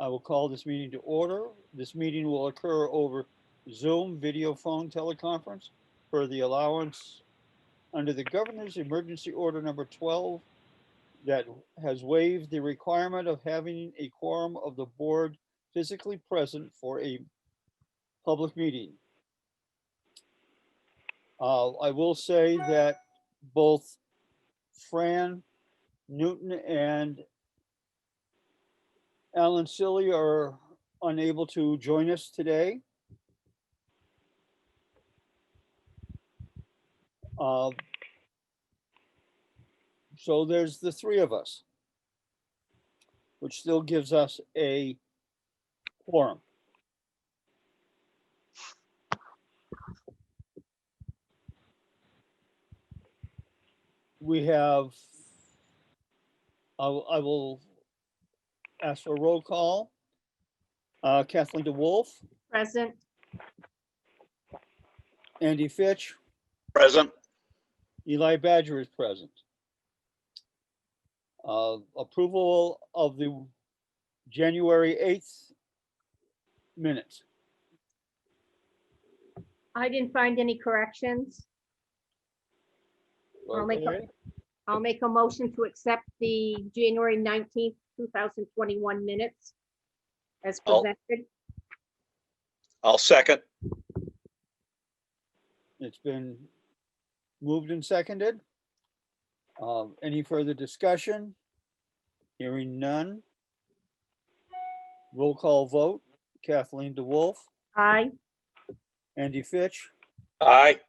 I will call this meeting to order. This meeting will occur over Zoom video phone teleconference per the allowance under the Governor's Emergency Order number 12 that has waived the requirement of having a quorum of the board physically present for a public meeting. I will say that both Fran Newton and Alan Silly are unable to join us today. So there's the three of us, which still gives us a quorum. We have, I will ask for a roll call. Kathleen DeWolf, Present. Andy Fitch, Present. Eli Badger is present. Approval of the January 8th minutes. I didn't find any corrections. Okay. I'll make a motion to accept the January 19th, 2021 minutes as I'll- presented. I'll second. It's been moved and seconded. Any further discussion? Hearing none. Roll call vote. Kathleen DeWolf, Aye. Andy Fitch, Aye.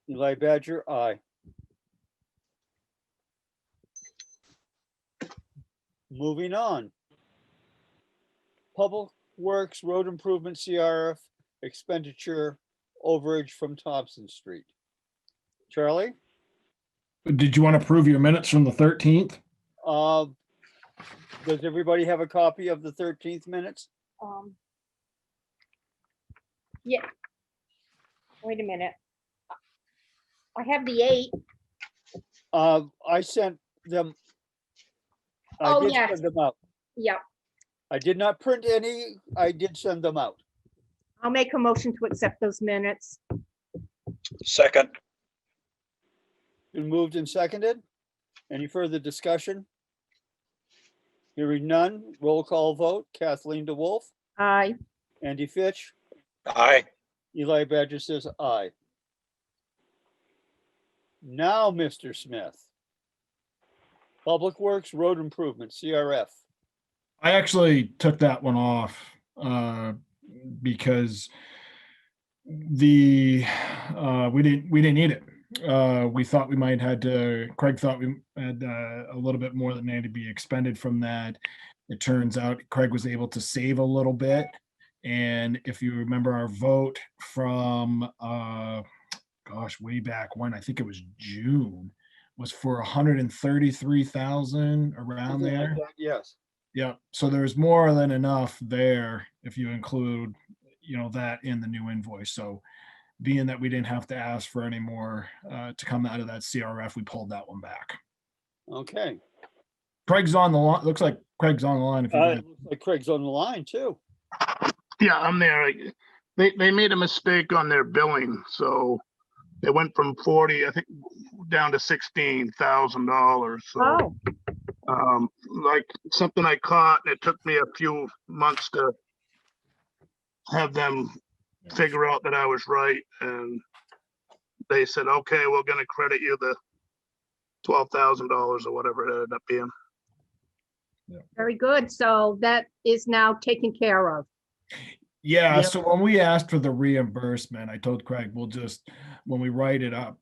Eli Badger, aye. Moving on. Public Works Road Improvement CRF expenditure overage from Thompson Street. Charlie? Did you want to approve your minutes from the 13th? Does everybody have a copy of the 13th minutes? Yeah. Wait a minute. I have the 8. I sent them. Oh, I did yes. send them out. Yep. I did not print any. I did send them out. I'll make a motion to accept those minutes. Second. Been moved and seconded. Any further discussion? Hearing none. Roll call vote. Kathleen DeWolf, Aye. Andy Fitch, Aye. Eli Badger says aye. Now, Mr. Smith. Public Works Road Improvement, CRF. I actually took that one off because we didn't need it. We thought we might had to. Craig thought we had a little bit more that needed to be expended from that. It turns out Craig was able to save a little bit, and if you remember our vote from way back when, I think it was June, was for 133,000 around Something like there. that, yes. Yeah, so there's more than enough there if you include, that in the new invoice. So being that we didn't have to ask for any more to come out of that CRF, we pulled that one back. Okay. Craig's on the line. Looks like Craig's on the line. If you It looks like Craig's on the line too. Yeah, I'm there. They made a mistake on their billing, so they went from 40, I think, down to $16,000. So, Oh, like something I caught, and it took me a few months to have them figure out that I was right, and they said, "Okay, we're going to credit you the $12,000 or whatever it ended up being." very good. So that is now taken care of. Yeah, Yeah. so when we asked for the reimbursement, I told Craig, we'll just, when we write up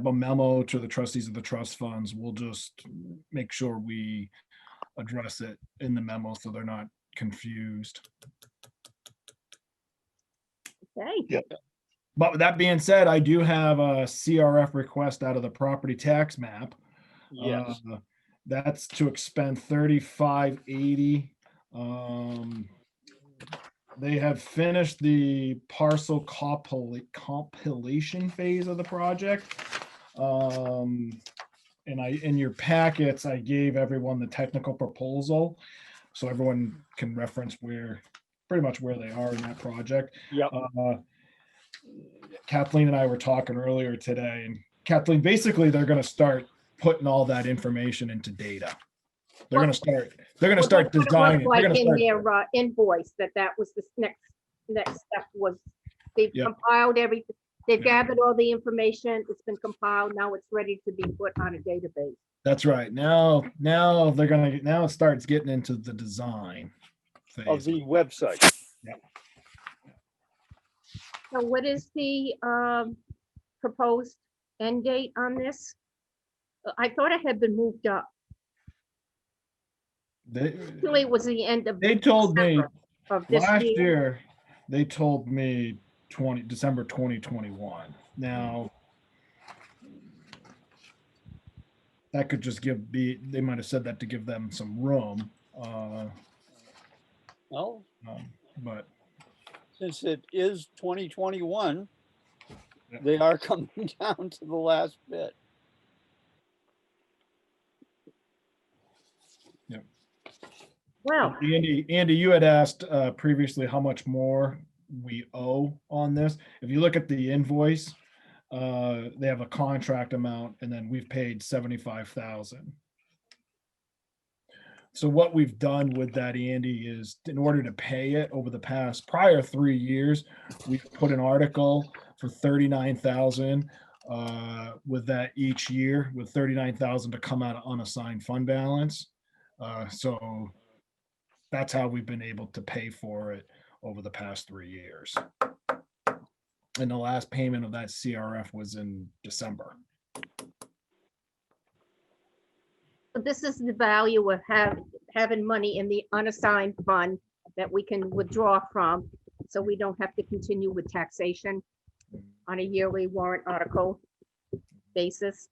a memo to the trustees of the trust funds, we'll just make sure we address it in the memo so they're not confused. Okay. But with that being said, I do have a CRF request out of the property tax map. Yes. That's to expend 3580. They have finished the parcel compilation phase of the project. And in your packets, I gave everyone the technical proposal. so everyone can reference pretty much where they are in that project. Yep. Kathleen and I were talking earlier today, and Kathleen, basically they're going to start putting all that information into data. They're going to start Well, that's what it looked designing. like They're going to in start. their invoice, that was the next step was they've Yep. compiled everything. They've Yep. gathered all the information. It's been compiled. Now it's ready to be put on a database. That's right. Now it starts getting into the design phase. Of the website. So what is the proposed end date on this? I thought it had been moved up. Actually, it was the end of They told me December of this last year. year, they told me December 2021. Now, that could just they might have said that to give them some room. Well, But since it is 2021, Yeah. they are coming down to the last bit. Well, Andy, you had asked previously how much more we owe on this. If you look at the invoice, they have a contract amount, and then we've paid 75,000. So what we've done with that, Andy, is in order to pay it over the prior 3 years, we've put an article for 39,000 with that each year, with 39,000 to come out of unassigned fund balance. So that's how we've been able to pay for it over the past 3 years. And the last payment of that CRF was in December. this is the value of having money in the unassigned fund that we can withdraw from, so we don't have to continue with taxation on a yearly warrant article basis.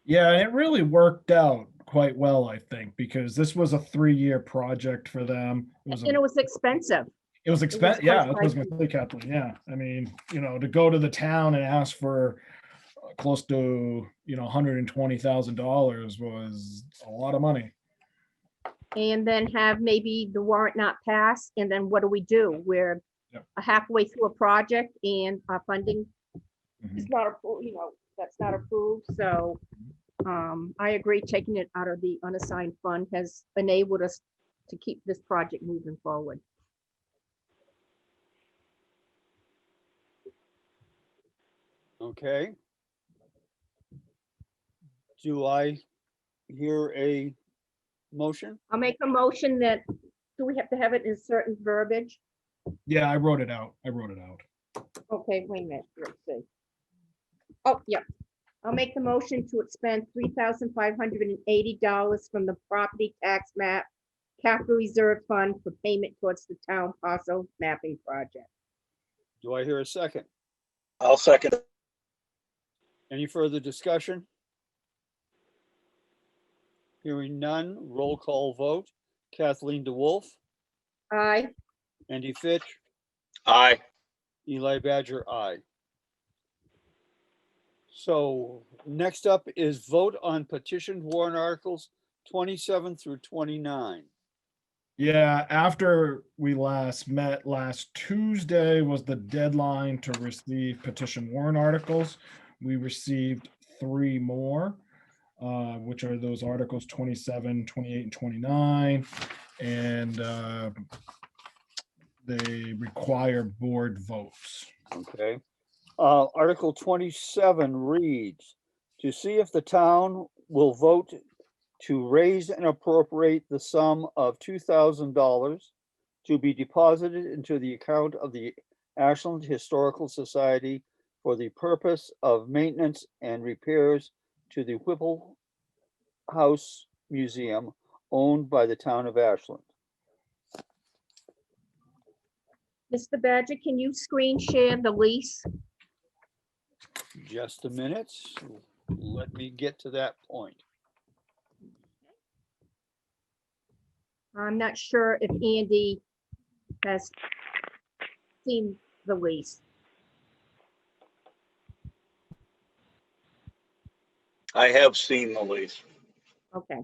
Yeah, it really worked out quite well, I think, because this was a 3-year project for them. And it was expensive. It was was expensive. quite Yeah, that's what I was going to say, Kathleen. Yeah, I mean, to go to the town and ask for close to $120,000 was a lot of money. And then have maybe the warrant not pass, and then what do? We're Yep. halfway through a project and our funding Mhm. is not approved, that's not approved, so I agree, taking it out of the unassigned fund has enabled us to keep this project moving forward. Okay. Do I hear a motion? I'll make a motion that, do we have to have it in certain verbiage? Yeah, I wrote it out. Okay, wait a minute, let's see. Oh, yeah. I'll make the motion to expend $3,580 from the property tax map capital reserve fund for payment towards the town parcel mapping project. Do I hear a second? I'll second. Any further discussion? Hearing none, roll call vote. Kathleen DeWolf, Aye. Andy Fitch, Aye. Eli Badger, aye. So next up is vote on petition warrant articles 27 through 29. Yeah, after we last met last Tuesday was the deadline to receive petition warrant articles. We received 3 more, which are those articles 27, 28, and 29. And they require board votes. Okay. Article 27 reads, to see if the town will vote to raise and appropriate the sum of $2,000 to be deposited into the account of the Ashland Historical Society for the purpose of maintenance and repairs to the Whipple House Museum owned by the town of Ashland. Mr. Badger, can you screen share the lease? Just a minute. Let me get to that point. I'm not sure if Andy has seen the lease. I have seen the lease. Okay.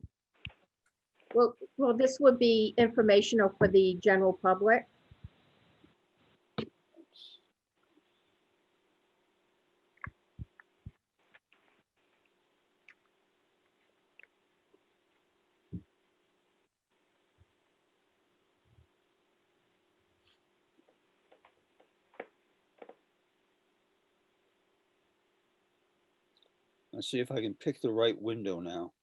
Well, this would be informational for the general public. Let's see if I can pick the right window now.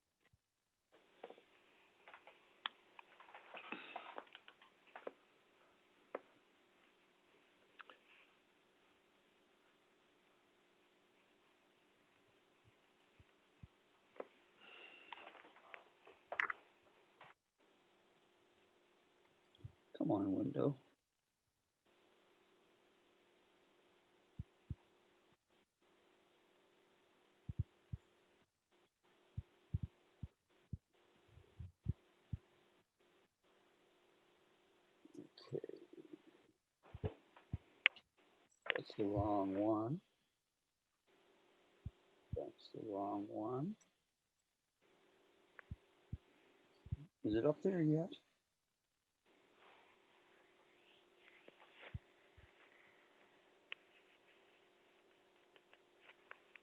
Come on, window. Okay. That's the wrong one. That's the wrong one. Is it up there yet?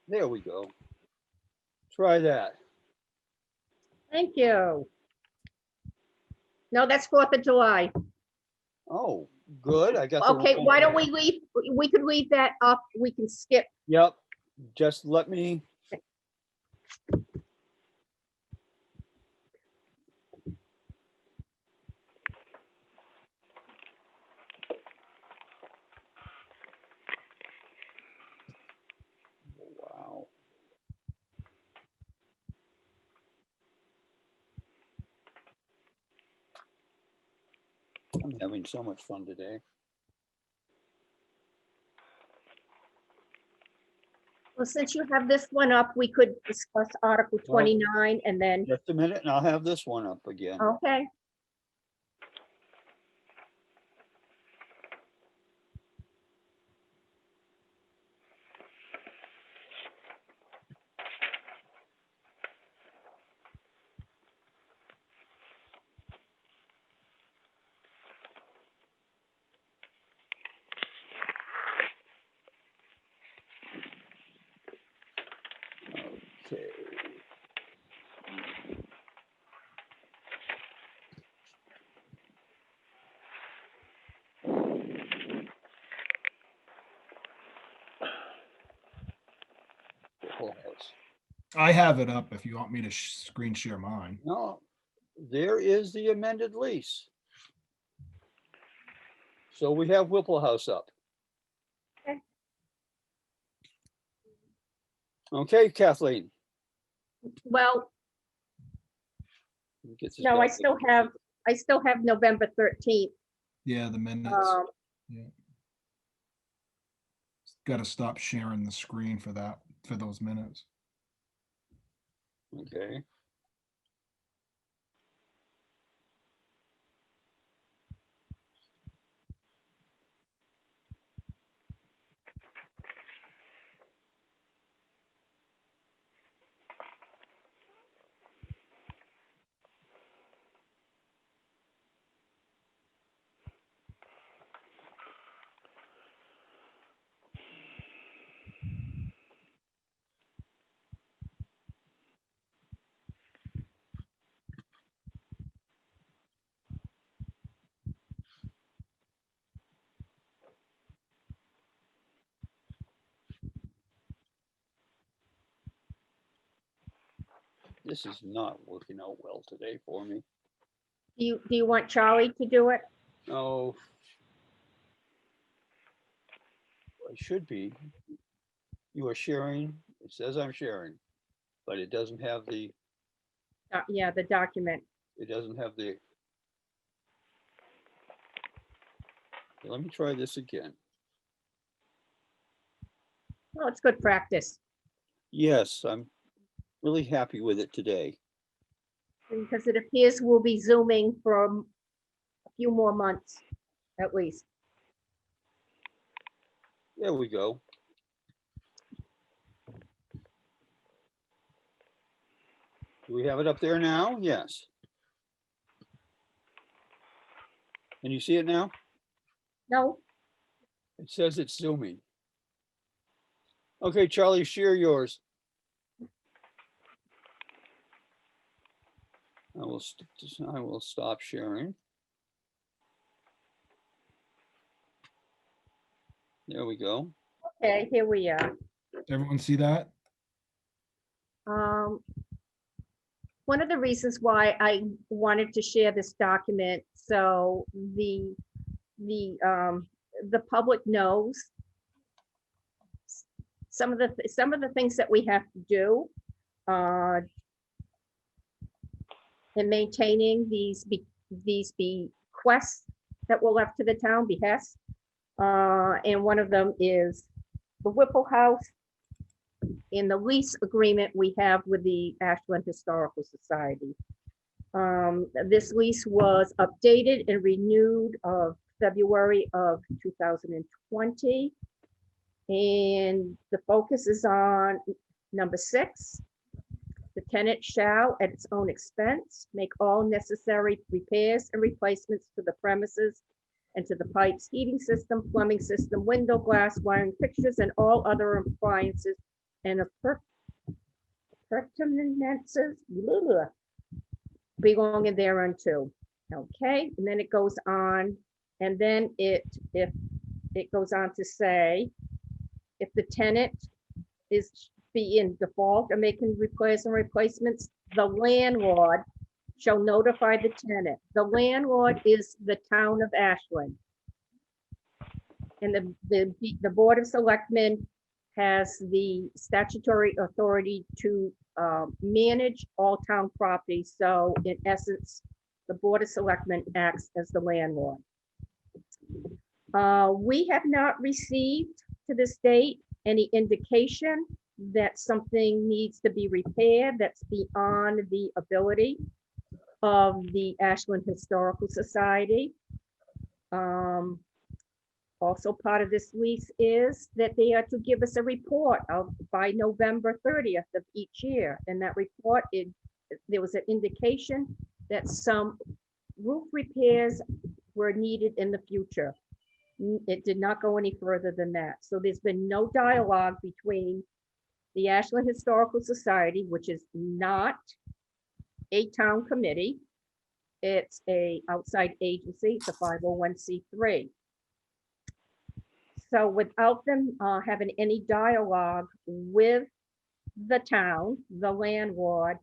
There we go. Try that. Thank you. No, that's 4th of July. Oh, good. I got the Okay, wrong why don't one. we leave, we could leave that up, we can skip. Yep. Just let me. Wow. I'm having so much fun today. Well, since you have this one up, we could discuss Article 29 and then, Just a minute and I'll have this one up again. okay. Okay. Whipple House. I have it up if you want me to screen share mine. No, there is the amended lease. So we have Whipple House up. Okay. Okay, Kathleen. Well, Let me get this no, I back. still have November 13th. Yeah, the minutes. Um, Got to stop sharing the screen for that, for those minutes. Okay. This is not working out well today for me. do you want Charlie to do it? Oh. I should be. You are sharing. It says I'm sharing, but it doesn't have the, Yeah, the document. it doesn't have the. Let me try this again. Oh, it's good practice Yes, I'm really happy with it today. because it appears we'll be Zooming for a few more months at least. There we go. Do we have it up there now? Yes. Can you see it now? No, It says it's zooming. Okay, Charlie, share yours. I will stop sharing. There we go. okay, here we are. Everyone see that? One of the reasons why I wanted to share this document, so the public knows some of the things that we have to do in maintaining these bequests that were left to the town, behests. And one of them is the Whipple House in the lease agreement we have with the Ashland Historical Society. This lease was updated and renewed of February of 2020. And the focus is on number 6. The tenant shall, at its own expense, make all necessary repairs and replacements to the premises and to the pipes, heating system, plumbing system, window glass, wiring fixtures, and all other appliances and appurtenances belonging thereunto. Okay, and then it goes on, and then if it goes on to say, if the tenant is be in default or making repairs and replacements, the landlord shall notify the tenant. The landlord is the town of Ashland. And the Board of Selectmen has the statutory authority to manage all town property. So in essence, the Board of Selectmen acts as the landlord. We have not received to this date any indication that something needs to be repaired that's beyond the ability of the Ashland Historical Society. Also part of this lease is that they are to give us a report by November 30th of each year. And that report, there was an indication that some roof repairs were needed in the future. It did not go any further than that. So there's been no dialogue between the Ashland Historical Society, which is not a town committee. It's a outside agency. It's a 501c3. So without them having any dialogue with the town, the landlord,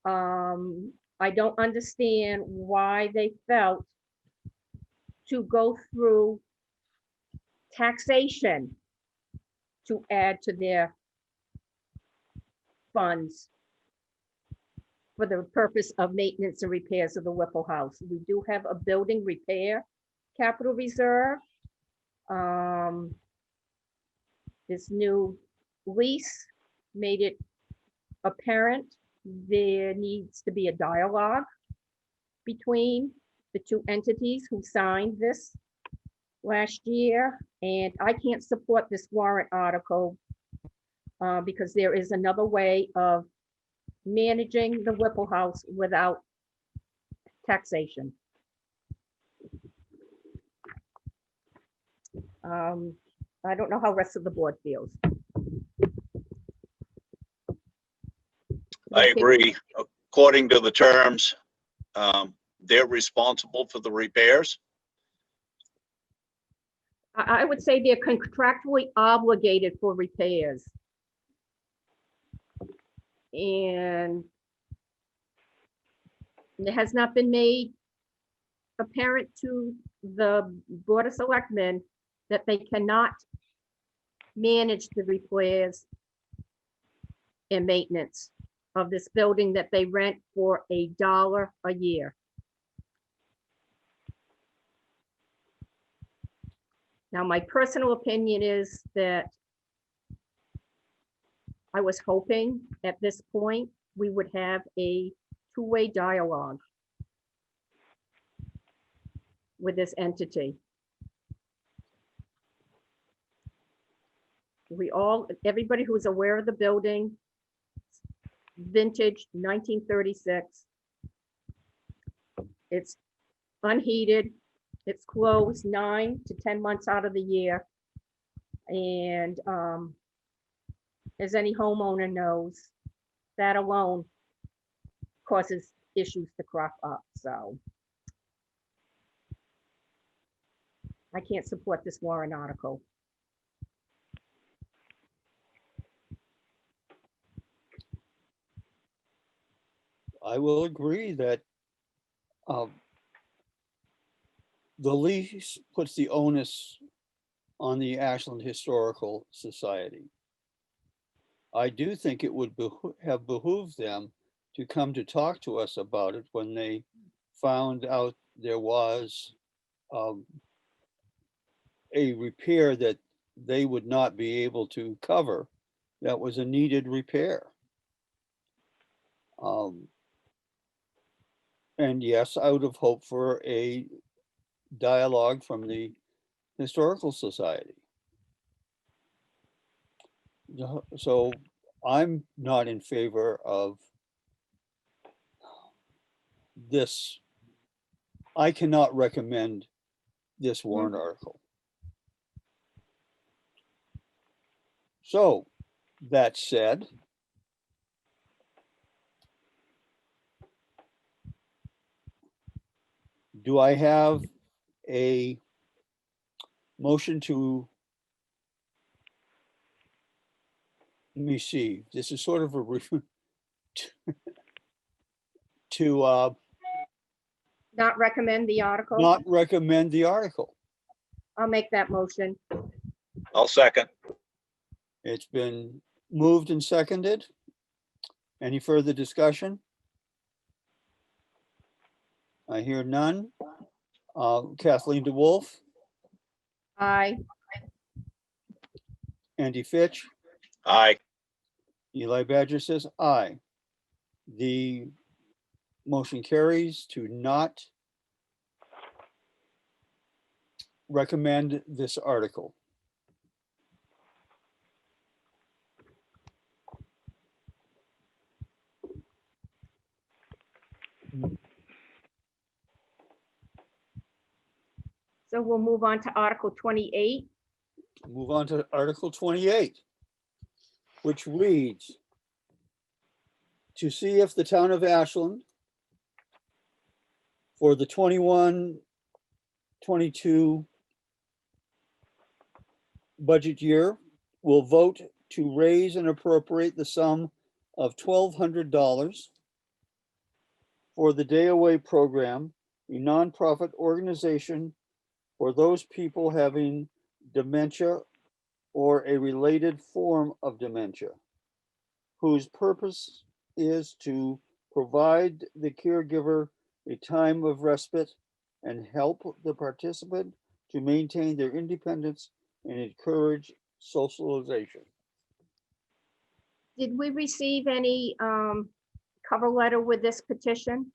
I don't understand why they felt to go through taxation to add to their funds for the purpose of maintenance and repairs of the Whipple House. We do have a building repair capital reserve. This new lease made it apparent there needs to be a dialogue between the two entities who signed this last year. And I can't support this warrant article because there is another way of managing the Whipple House without taxation. I don't know how the rest of the board feels. I agree. According to the terms, they're responsible for the repairs. I would say they're contractually obligated for repairs. And it has not been made apparent to the Board of Selectmen that they cannot manage the repairs and maintenance of this building that they rent for $1 a year. Now, my personal opinion is that I was hoping at this point we would have a two-way dialogue with this entity. Everybody who's aware of the building, vintage 1936. It's unheated, It's closed 9 to 10 months out of the year. And as any homeowner knows, that alone causes issues to crop up, so. I can't support this warrant article. I will agree that the lease puts the onus on the Ashland Historical Society. I do think it would have behooved them to come to talk to us about it when they found out there was a repair that they would not be able to cover. That was a needed repair. And yes, I would have hoped for a dialogue from the Historical Society. So I'm not in favor of this. I cannot recommend this warrant article. So that said, do I have a motion to, let me see, this is sort of a to Not recommend the article? not recommend the article. I'll make that motion. I'll second. It's been moved and seconded. Any further discussion? I hear none. Kathleen DeWolf, Aye. Andy Fitch, Aye. Eli Badger says aye. The motion carries to not recommend this article. So we'll move on to Article 28. Move on to Article 28, which reads, to see if the town of Ashland for the 21-22 budget year will vote to raise and appropriate the sum of $1,200 for the Day Away program, a nonprofit organization for those people having dementia or a related form of dementia, whose purpose is to provide the caregiver a time of respite and help the participant to maintain their independence and encourage socialization. Did we receive any cover letter with this petition?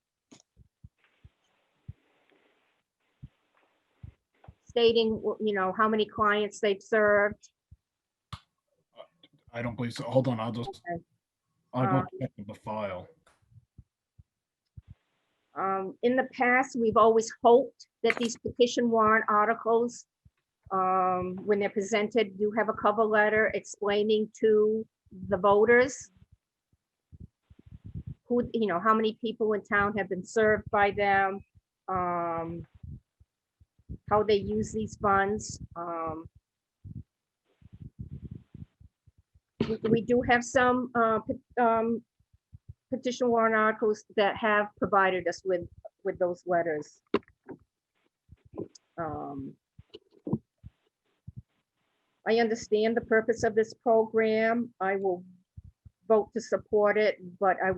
Stating, you know, how many clients they've served? I don't believe so. Hold on, I'll go check the file. In the past, we've always hoped that these petition warrant articles, when they're presented, do have a cover letter explaining to the voters who, you know, how many people in town have been served by them, how they use these funds. We do have some petition warrant articles that have provided us with those letters. I understand the purpose of this program. I will vote to support it, but I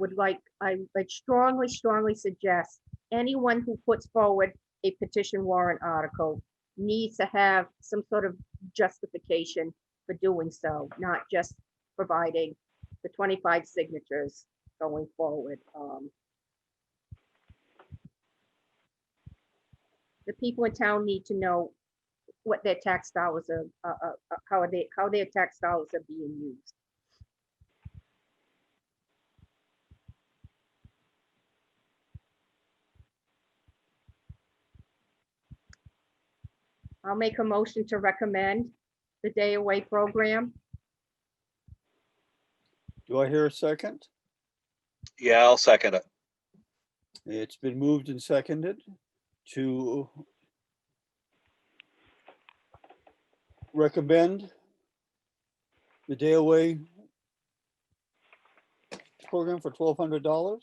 strongly suggest anyone who puts forward a petition warrant article needs to have some sort of justification for doing so, not just providing the 25 signatures going forward. The people in town need to know what their tax dollars are, how their tax dollars are being used. I'll make a motion to recommend the day away program. Do I hear a second? Yeah, I'll second it. It's been moved and seconded to recommend the day away program for $1,200.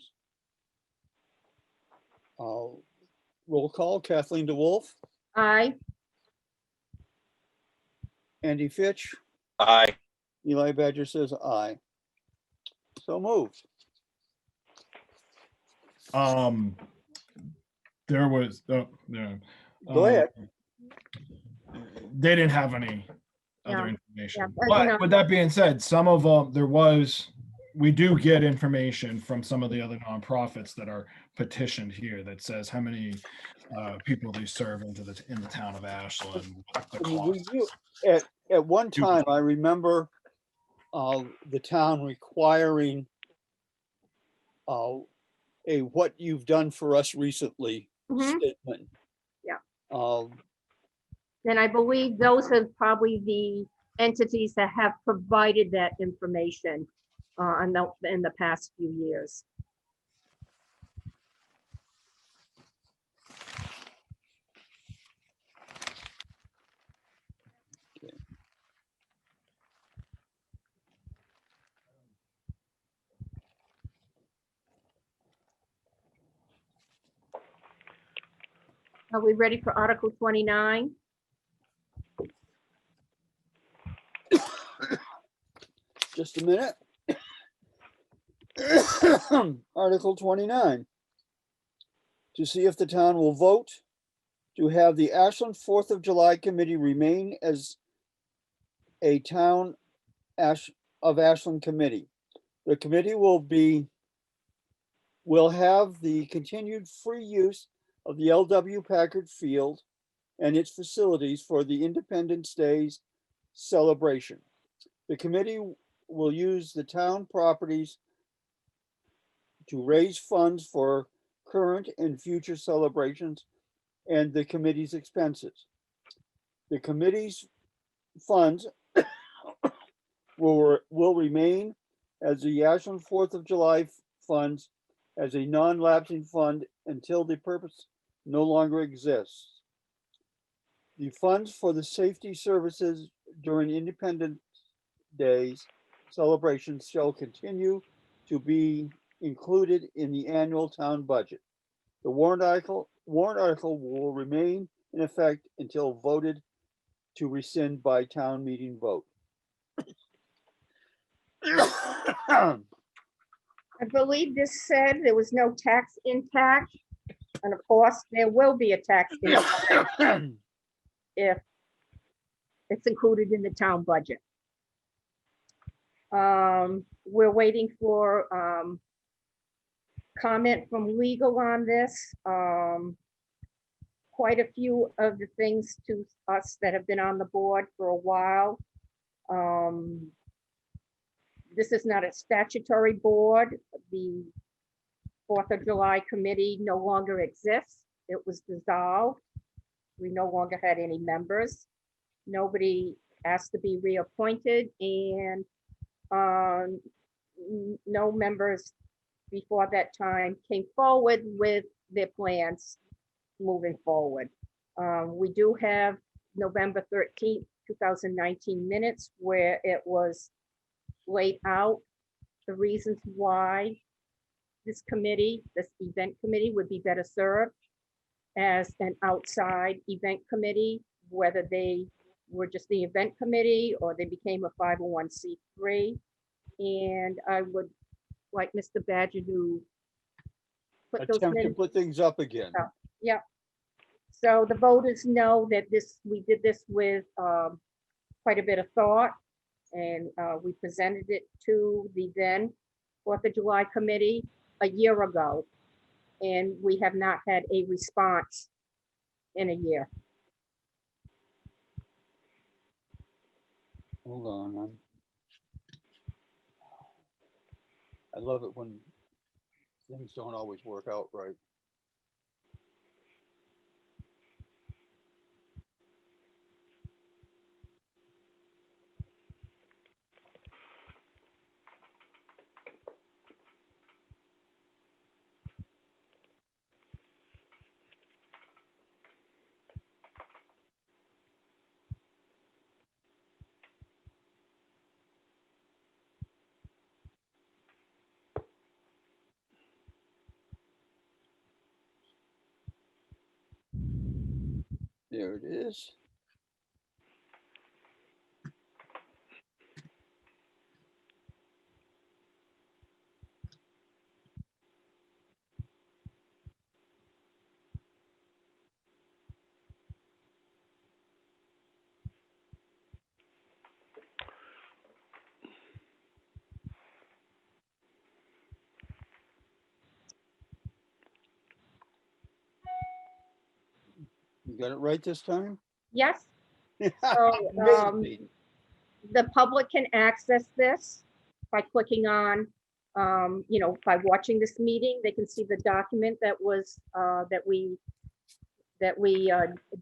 Roll call, Kathleen DeWolf, Aye. Andy Fitch, Aye. Eli Badger says aye. So moved. There was, oh, yeah. Go ahead. They didn't have any other Yeah, information. but, you But know- with that being said, some of we do get information from some of the other nonprofits that are petitioned here that says how many people they serve in the town of Ashland, what the I mean, cost is. At one time, I remember the town requiring a what you've done for us recently Mhm. statement. Yeah. Um, And I believe those are probably the entities that have provided that information in the past few years. Are we ready for Article 29? Just a minute. Article 29. To see if the town will vote to have the Ashland 4th of July Committee remain as a town of Ashland committee. The committee will have the continued free use of the LW Packard Field and its facilities for the Independence Day's celebration. The committee will use the town properties to raise funds for current and future celebrations and the committee's expenses. The committee's funds will remain as the Ashland 4th of July funds as a non-lapsing fund until the purpose no longer exists. The funds for the safety services during Independence Day's celebrations shall continue to be included in the annual town budget. The warrant article will remain in effect until voted to rescind by town meeting vote. I believe this said there was no tax impact. And of course, there will be a tax impact if it's included in the town budget. We're waiting for comment from legal on this. Quite a few of the things to us that have been on the board for a while. This is not a statutory board. The 4th of July committee no longer exists. It was dissolved. We no longer had any members. Nobody asked to be reappointed, and no members before that time came forward with their plans moving forward. We do have November 13th, 2019 minutes where it was laid out the reasons why this event committee would be better served as an outside event committee, whether they were just the event committee or they became a 501c3. And I would like Mr. Badger to put those Attempt to minutes. put things up again. Yeah. So the voters know that we did this with quite a bit of thought, and we presented it to the then 4th of July committee a year ago, and we have not had a response in a year. Hold on. I love it when things don't always work out right. There it is. You got it right this time? Yes, so, Amazing. the public can access this by clicking on, by watching this meeting, they can see the document that was, that we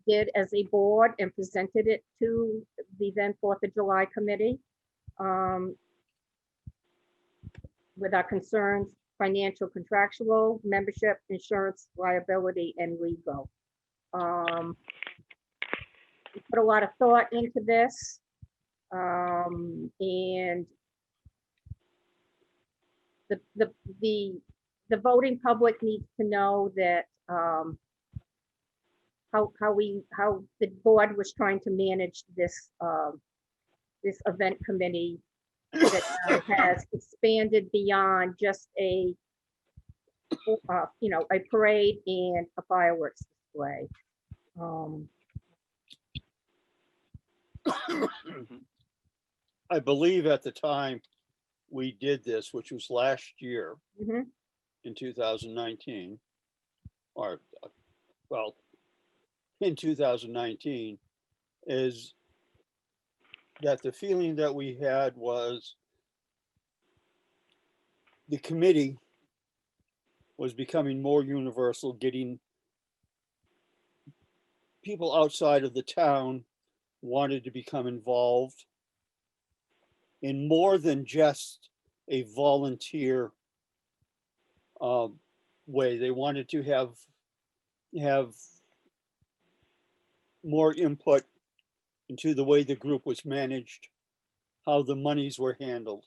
did as a board and presented it to the then 4th of July committee, with our concerns, financial, contractual, membership, insurance, liability, and legal. We put a lot of thought into this. And the voting public needs to know that how the board was trying to manage this this event committee that now has expanded beyond just a a parade and a fireworks display. I believe at the time we did this, which was last year Mhm. in 2019, or, well, in 2019, is that the feeling that we had was the committee was becoming more universal, getting people outside of the town wanted to become involved in more than just a volunteer way. They wanted to have more input into the way the group was managed, how the monies were handled.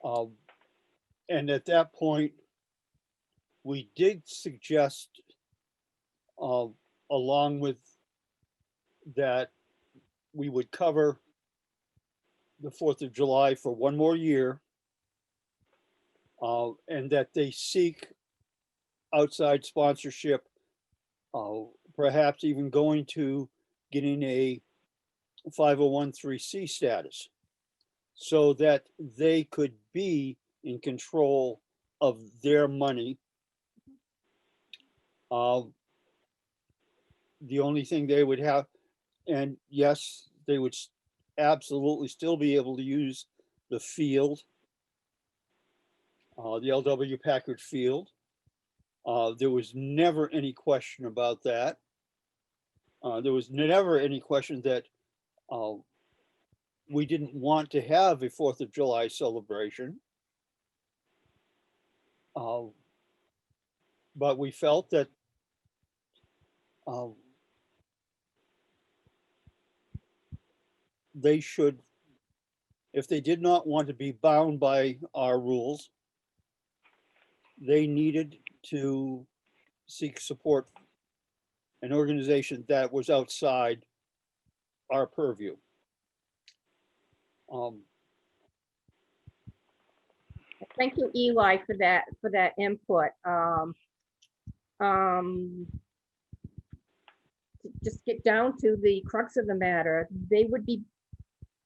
And at that point, we did suggest, along with that, we would cover the 4th of July for one more year, and that they seek outside sponsorship, perhaps even going to getting a 501(c) status, so that they could be in control of their money. The only thing they would have, and yes, they would absolutely still be able to use the field, the LW Packard Field. There was never any question about that. There was never any question that we didn't want to have a 4th of July celebration. But we felt that they should, if they did not want to be bound by our rules, they needed to seek support, an organization that was outside our purview. Thank you, Eli, for that input. Just get down to the crux of the matter. They would be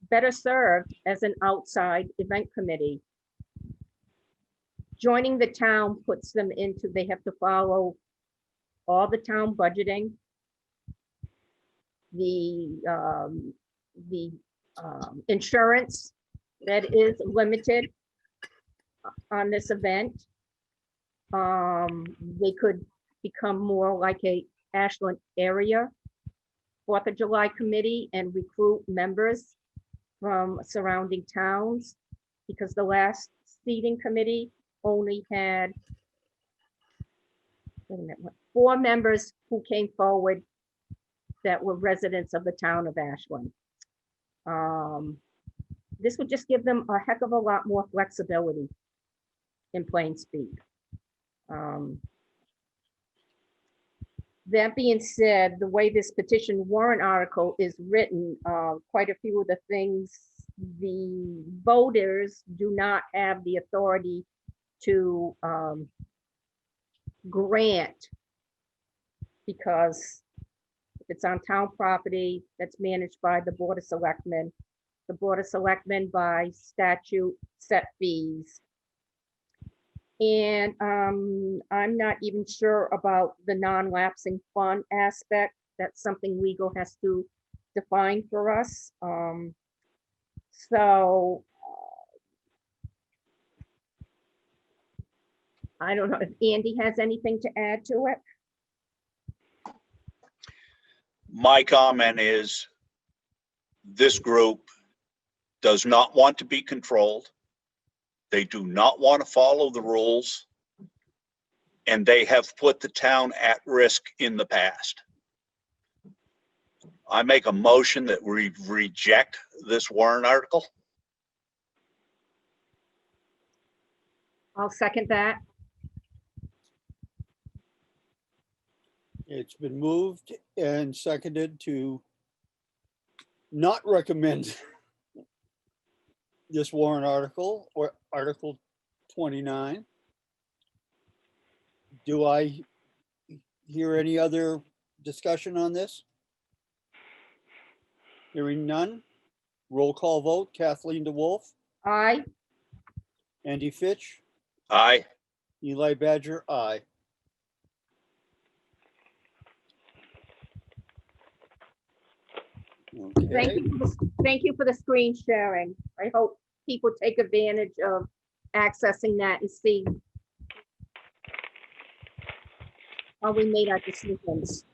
better served as an outside event committee. Joining the town puts them into, they have to follow all the town budgeting, the insurance that is limited on this event. They could become more like a Ashland area 4th of July committee and recruit members from surrounding towns, because the last seating committee only had 4 members who came forward that were residents of the town of Ashland. This would just give them a heck of a lot more flexibility, in plain speak. That being said, the way this petition warrant article is written, quite a few of the things the voters do not have the authority to grant, because if it's on town property that's managed by the Board of Selectmen, the Board of Selectmen by statute set fees. And I'm not even sure about the non-lapsing fund aspect. That's something legal has to define for us. So I don't know if Andy has anything to add to it. My comment is this group does not want to be controlled. They do not want to follow the rules. And they have put the town at risk in the past. I make a motion that we reject this warrant article. I'll second that. It's been moved and seconded to not recommend this warrant article or Article 29. Do I hear any other discussion on this? Hearing none. Roll call vote. Kathleen DeWolf, Aye. Andy Fitch, Aye. Eli Badger, aye. Okay, Thank you for the screen sharing. I hope people take advantage of accessing that and see how we made our decisions.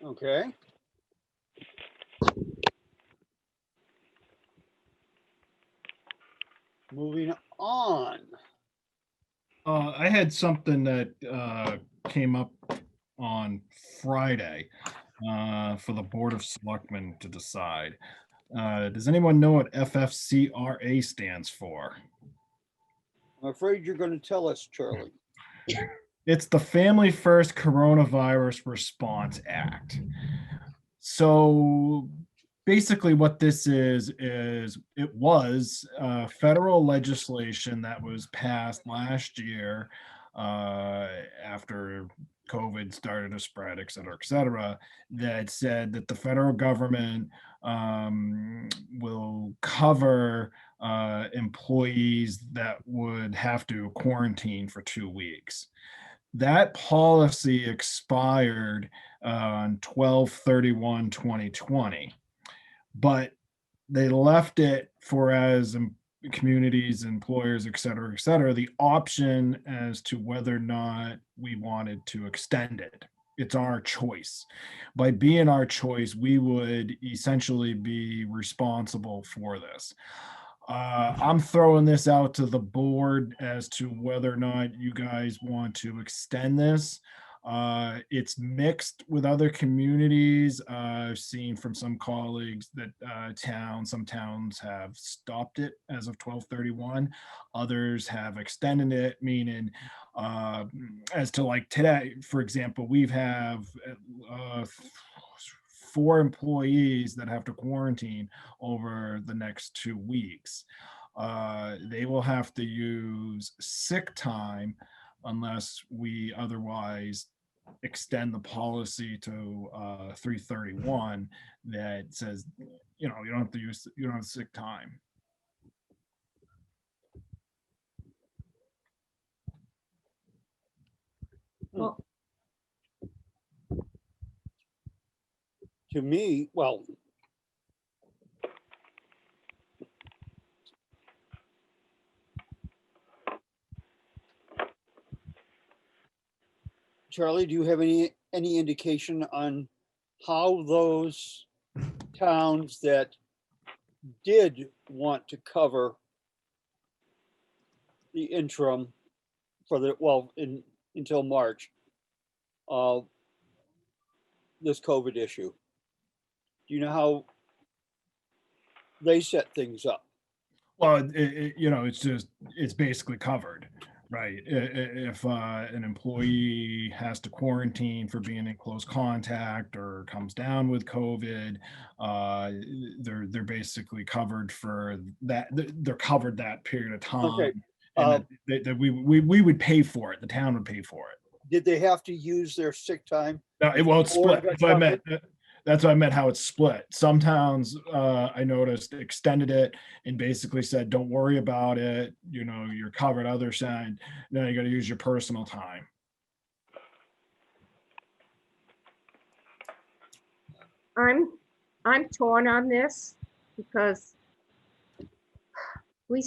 okay. Moving on. I had something that came up on Friday for the Board of Selectmen to decide. Does anyone know what FFCRA stands for? I'm afraid you're going to tell us, Charlie. It's the Family First Coronavirus Response Act. So basically what this is it was federal legislation that was passed last year after COVID started to spread, et cetera, that said that the federal government will cover employees that would have to quarantine for 2 weeks. That policy expired on 12/31/2020, but they left it for as communities, employers, et cetera, the option as to whether or not we wanted to extend it. It's our choice. By being our choice, we would essentially be responsible for this. I'm throwing this out to the board as to whether or not you guys want to extend this. It's mixed with other communities. I've seen from some colleagues that some towns have stopped it as of 12/31. Others have extended it, meaning as to like today, for example, we have 4 employees that have to quarantine over the next 2 weeks. They will have to use sick time unless we otherwise extend the policy to 3/31 that says, you don't have to use, you don't have sick time. Well, To me, well, Charlie, do you have any indication on how those towns that did want to cover the interim for until March of this COVID issue? Do you know how they set things up? Well, it's basically covered. Right. If an employee has to quarantine for being in close contact or comes down with COVID, they're basically covered for that. They're covered that period of Okay. time, and that we would pay for it. The town would pay for it. Did they have to use their sick time? No, it won't Or split. got That's what I meant. covered? That's what I meant. How it's split. Some towns, I noticed, extended it and basically said, "Don't worry about it. You know, you're covered." Other side, no, you got to use your personal time. I'm torn on this because we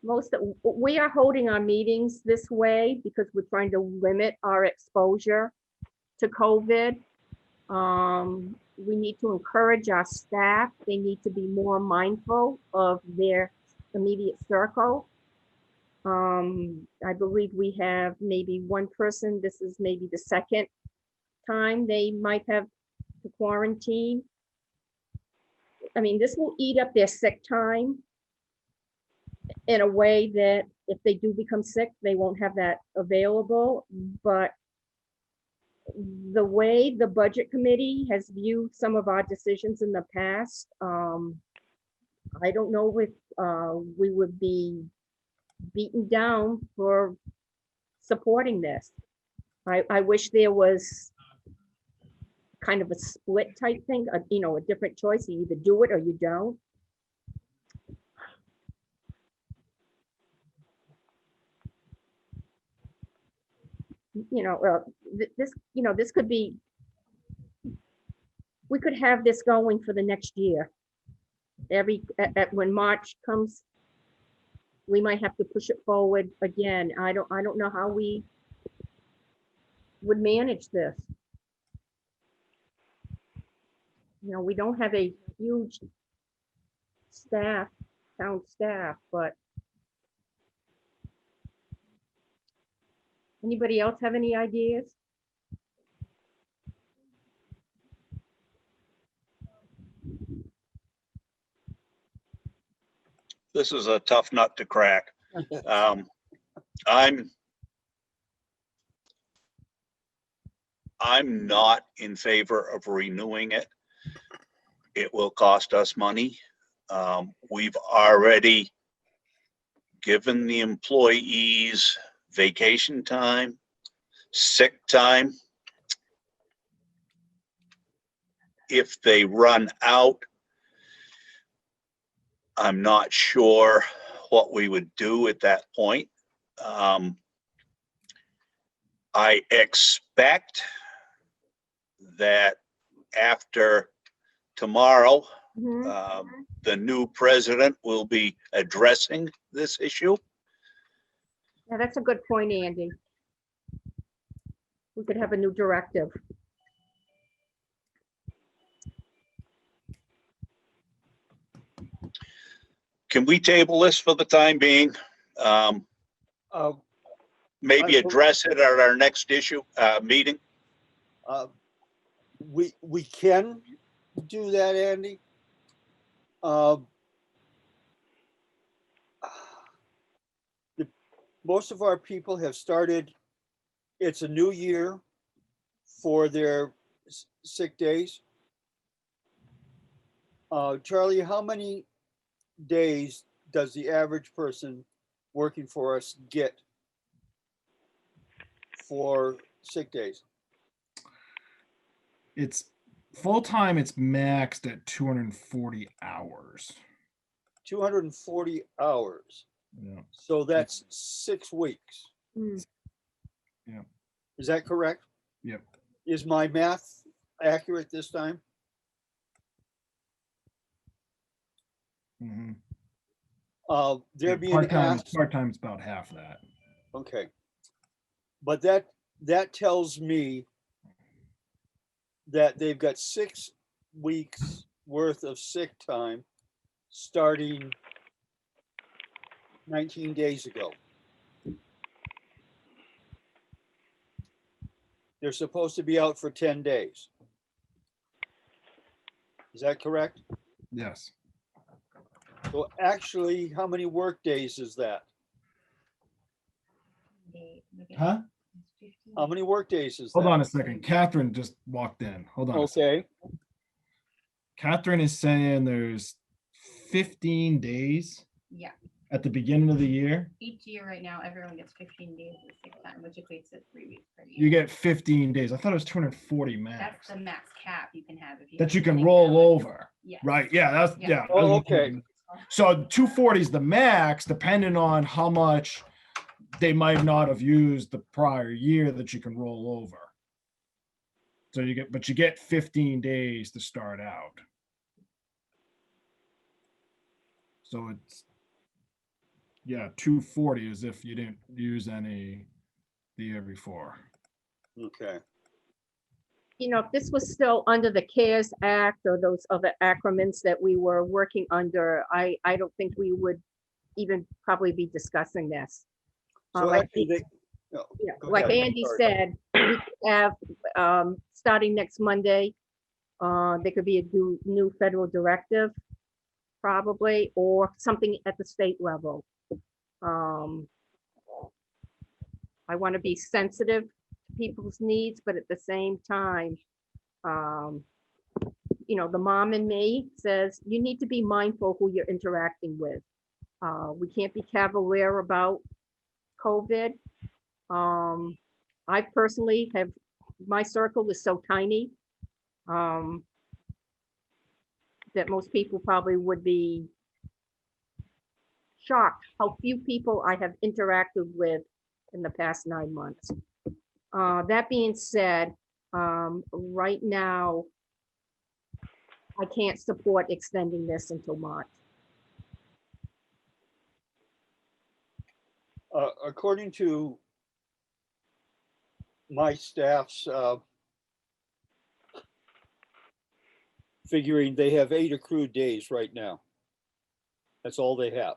we are holding our meetings this way because we're trying to limit our exposure to COVID. We need to encourage our staff. They need to be more mindful of their immediate circle. I believe we have maybe one person, this is maybe the second time they might have to quarantine. I mean, this will eat up their sick time in a way that if they do become sick, they won't have that available. But the way the budget committee has viewed some of our decisions in the past, I don't know if we would be beaten down for supporting this. I wish there was kind of a split type thing, a different choice. You either do it or you don't. This could be, we could have this going for the next year. When March comes, we might have to push it forward again. I don't know how we would manage this. We don't have a huge town staff, but anybody else have any ideas? This is a tough nut to crack. I'm not in favor of renewing it. It will cost us money. We've already given the employees vacation time, sick time. If they run out, I'm not sure what we would do at that point. I expect that after tomorrow, the new president will be addressing this issue. Yeah, that's a good point, Andy. We could have a new directive. Can we table this for the time being? Maybe address it at our next meeting? We can do that, Andy. Most of our people have started, it's a new year for their sick days. Charlie, how many days does the average person working for us get for sick days? It's full-time, it's maxed at 240 hours. 240 hours. Yeah. So that's 6 weeks. Yeah. Is that correct? Yep. Is my math accurate this time? Mm-hmm. They're being asked. Part-time is about half that. Okay. But that tells me that they've got 6 weeks worth of sick time starting 19 days ago. They're supposed to be out for 10 days. Is that correct? Yes. So actually, how many work days is that? days. Huh? How many work days is that? Hold on a second. Catherine just walked in. Hold on. A second. Okay, Catherine is saying there's 15 days Yeah, at the beginning of the year. each year right now, everyone gets 15 days of sick time, which equates to 3 weeks per year. You get 15 days. I thought it was 240 That's max the max cap you can have if you. that have you can any roll balance. over. Yes. Right. Yeah. That's Yeah. yeah. Oh, okay. So 240 is the max, depending on how much they might not have used the prior year that you can roll over. So you get 15 days to start out. So it's, yeah, 240 is if you didn't use any the year before. okay. You know, if this was still under the CARES Act or those other acronyms that we were working under, I don't think we would even probably be discussing this. So Like actually, they, no, Yeah, go like ahead. Andy Sorry. said, we could have, starting next Monday, there could be a new federal directive, probably, or something at the state level. I want to be sensitive to people's needs, but at the same time, you know, the mom in me says, you need to be mindful who you're interacting with. We can't be cavalier about COVID. I personally have, my circle is so tiny that most people probably would be shocked how few people I have interacted with in the past 9 months. That being said, right now, I can't support extending this until March. According to my staff's figuring, they have 8 accrued days right now. That's all they have.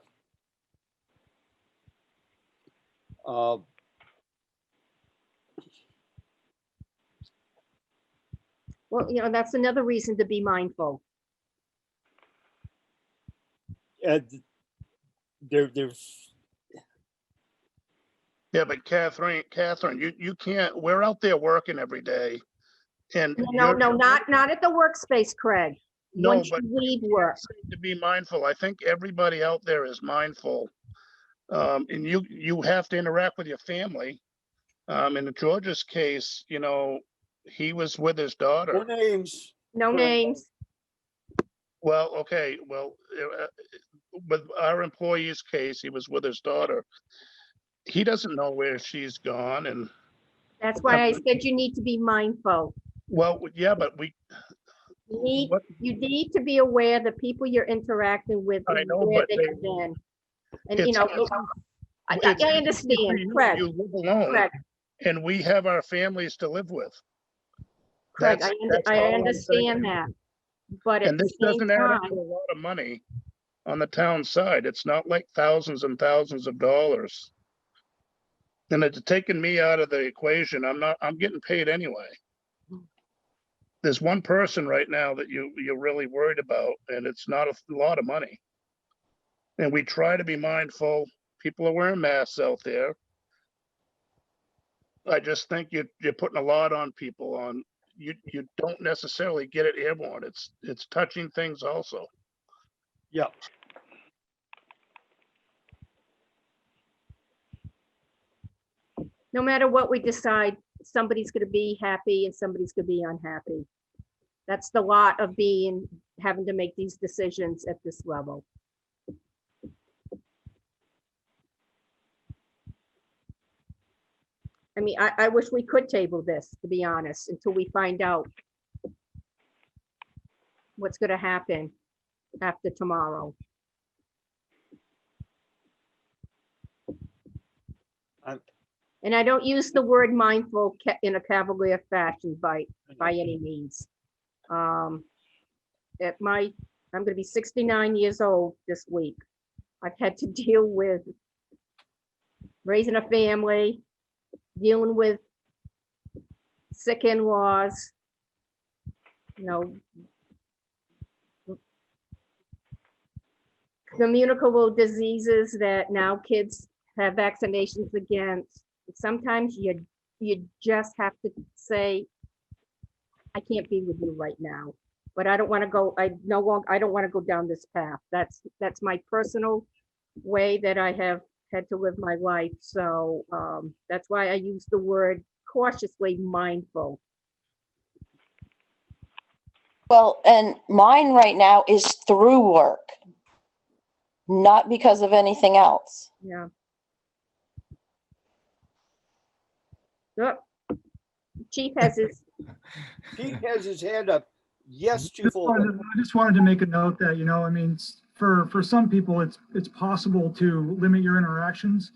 Well, you know, that's another reason to be mindful. And they're Yeah, but Catherine, you can't, we're out there working every day. And No, not at the workspace, Craig. No, Once but you leave work. to be mindful. I think everybody out there is mindful. And you have to interact with your family. In George's case, you know, he was with his no daughter. names. No names. Well, okay, well, with our employee's case, he was with his daughter. He doesn't know where she's gone, and That's why I said you need to be mindful. well, yeah, but You need to be aware the people you're interacting with, I and know, where but they they- have been. And, you it's- know, I it's easy for understand, you, Craig, you live alone, Craig, and we have our families to live with. Craig, That's I all I'm understand saying. that. But at And the this same doesn't add up to time, a lot of money on the town side. It's not like thousands and thousands of dollars. And it's taken me out of the equation. I'm getting paid anyway. There's one person right now that you're really worried about, and it's not a lot of money. And we try to be mindful. People are wearing masks out there. I just think you're putting a lot on people on, you don't necessarily get it airborne. It's touching things also. Yeah. no matter what we decide, somebody's gonna be happy and somebody's gonna be unhappy. That's the lot of having to make these decisions at this level. I mean, I wish we could table this, to be honest, until we find out what's gonna happen after tomorrow. And I don't use the word mindful in a cavalier fashion by any means. I'm gonna be 69 years old this week. I've had to deal with raising a family, dealing with sick in-laws, you know, communicable diseases that now kids have vaccinations against. sometimes you just have to say, I can't be with you right now, but I don't want to go, I don't want to go down this path. That's my personal way that I have had to live my life. So that's why I use the word cautiously mindful. Well, and mine right now is through work, not because of anything else. Yeah. Yep. Chief has his, Pete has his hand up. Yes, Chief Olbermann. I just wanted to make a note that, I mean, for some people, it's possible to limit your interactions.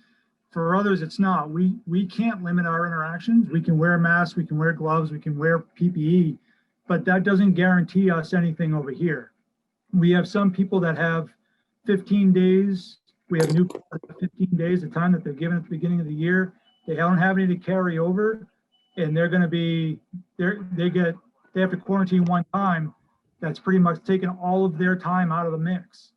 For others, it's not. We can't limit our interactions. We can wear masks, we can wear gloves, we can wear PPE, but that doesn't guarantee us anything over here. We have some people that have 15 days. We have new 15 days, the time that they're given at the beginning of the year. They don't have any to carry over, and they're going to be, they have to quarantine one time. That's pretty much taken all of their time out of the mix.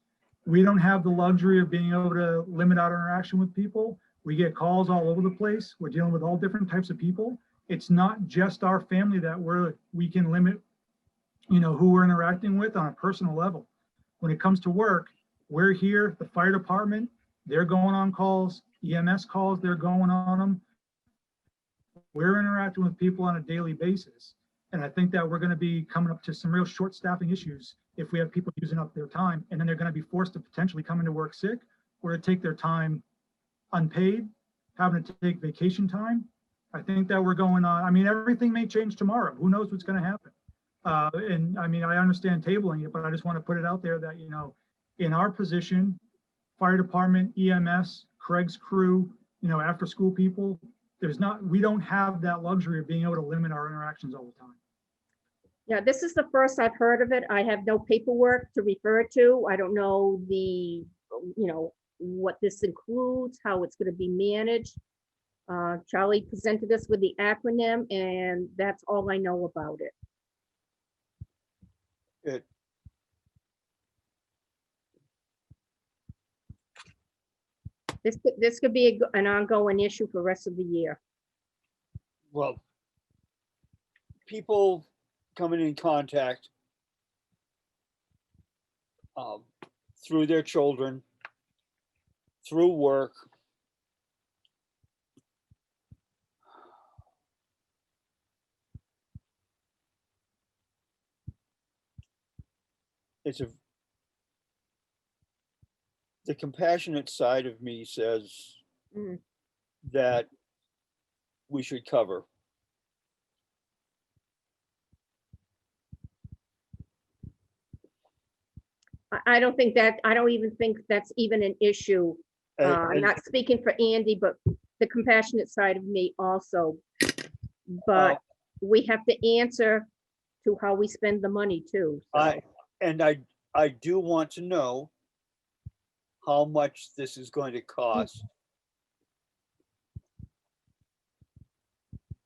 We don't have the luxury of being able to limit our interaction with people. We get calls all over the place. We're dealing with all different types of people. It's not just our family that we can limit, who we're interacting with on a personal level. When it comes to work, we're here, the fire department, they're going on calls, EMS calls, they're going on them. We're interacting with people on a daily basis. And I think that we're going to be coming up to some real short staffing issues if we have people using up their time, and then they're going to be forced to potentially come into work sick or to take their time unpaid, having to take vacation time. I think that we're going on. I mean, everything may change tomorrow. Who knows what's going to happen? And I mean, I understand tabling it, but I just want to put it out there that, in our position, fire department, EMS, Craig's crew, after school people, we don't have that luxury of being able to limit our interactions all the time. yeah, this is the first I've heard of it. I have no paperwork to refer to. I don't know what this includes, how it's going to be managed. Charlie presented us with the acronym, and that's all I know about it. Good. This could be an ongoing issue for the rest of the year. Well, people coming in contact through their children, through work. The compassionate side of me says Mhm. that we should cover. I don't even think that's even an issue. I'm And- not speaking for Andy, but the compassionate side of me also. But we have to answer to how we spend the money too. so. I do want to know how much this is going to cost.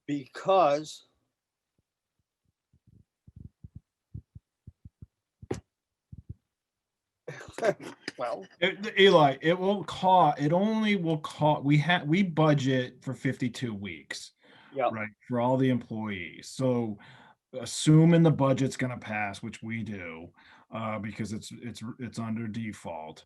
Because well, Eli, it only will cost, we budget for 52 weeks, yeah, right, for all the employees. So assuming the budget's gonna pass, which we do, because it's under default,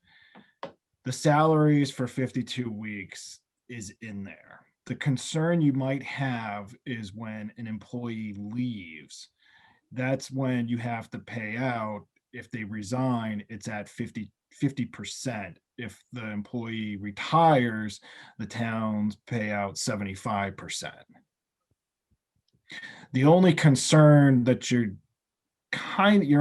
the salaries for 52 weeks is in there. The concern you might have is when an employee leaves. That's when you have to pay out. If they resign, it's at 50%. If the employee retires, the towns pay out 75%. The only concern that you're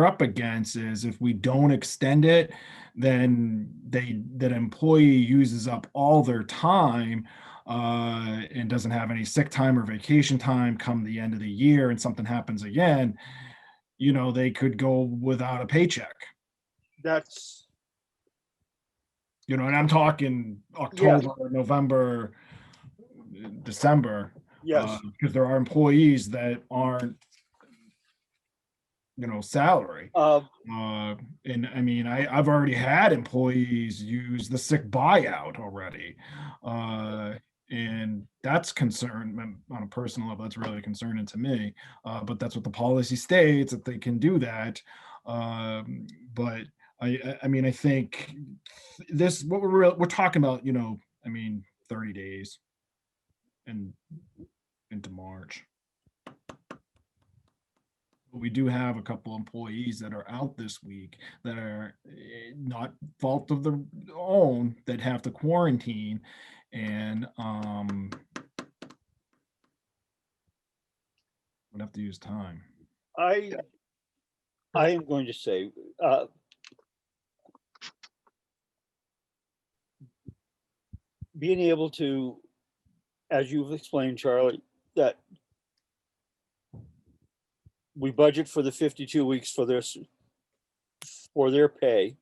up against is if we don't extend it, then that employee uses up all their time and doesn't have any sick time or vacation time come the end of the year, and something happens again, they could go without a paycheck. that's And I'm talking October, November, December. yes. Because there are employees that aren't, salary. And I mean, I've already had employees use the sick buyout already. And that's on a personal level, that's really concerning to me. But that's what the policy states, that they can do that. But I mean, I think this, what we're talking about, 30 days and into March. But we do have a couple employees that are out this week that are not fault of their own, that have to quarantine. And would have to use time. I am going to say, being able to, as you've explained, Charlie, that we budget for the 52 weeks for their pay.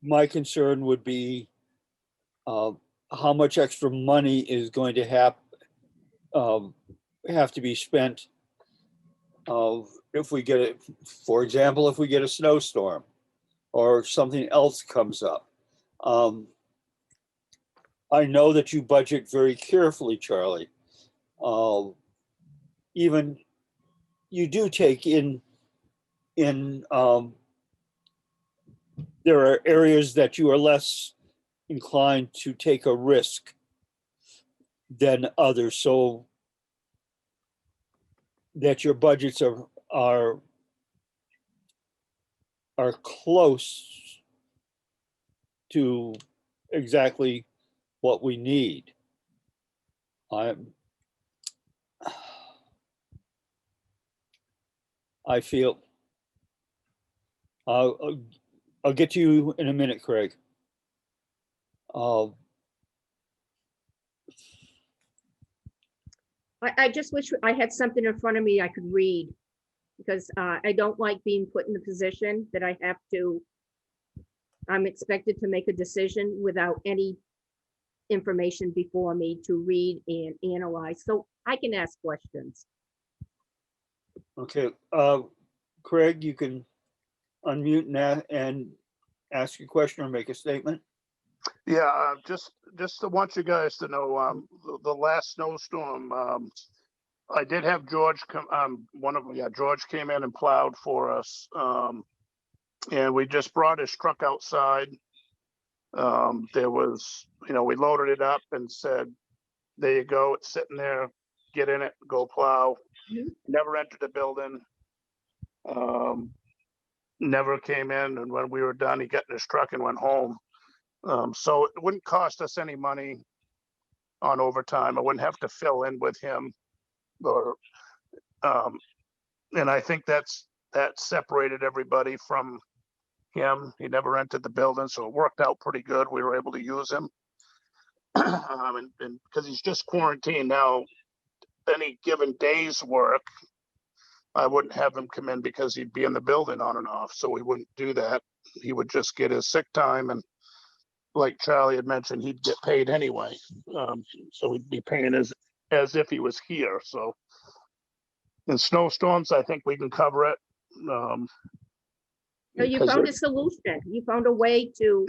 My concern would be how much extra money is going to have to be spent if we get it, for example, if we get a snowstorm or something else comes up. I know that you budget very carefully, Charlie. Even you do take in there are areas that you are less inclined to take a risk than others, so that your budgets are close to exactly what we need. I feel I'll get to you in a minute, Craig. I just wish I had something in front of me I could read, because I don't like being put in the position that I'm expected to make a decision without any information before me to read and analyze, so I can ask questions. Okay, Craig, you can unmute and ask a question or make a statement. Yeah, just want you guys to know, the last snowstorm, I did have George come, George came in and plowed for us. And we just brought his truck outside. There was, we loaded it up and said, there you go, it's sitting there, get in it, go plow. Mhm. Never entered the building. Never came in, and when we were done, he got in his truck and went home. So it wouldn't cost us any money on overtime. I wouldn't have to fill in with him, or and I think that separated everybody from him. He never entered the building, so it worked out pretty good. We were able to use him. And because he's just quarantined now, any given day's work, I wouldn't have him come in because he'd be in the building on and off. So we wouldn't do that. He would just get his sick time, and like Charlie had mentioned, he'd get paid anyway. So we'd be paying as if he was here. So in snowstorms, I think we can cover it. So you found a solution. You found a way to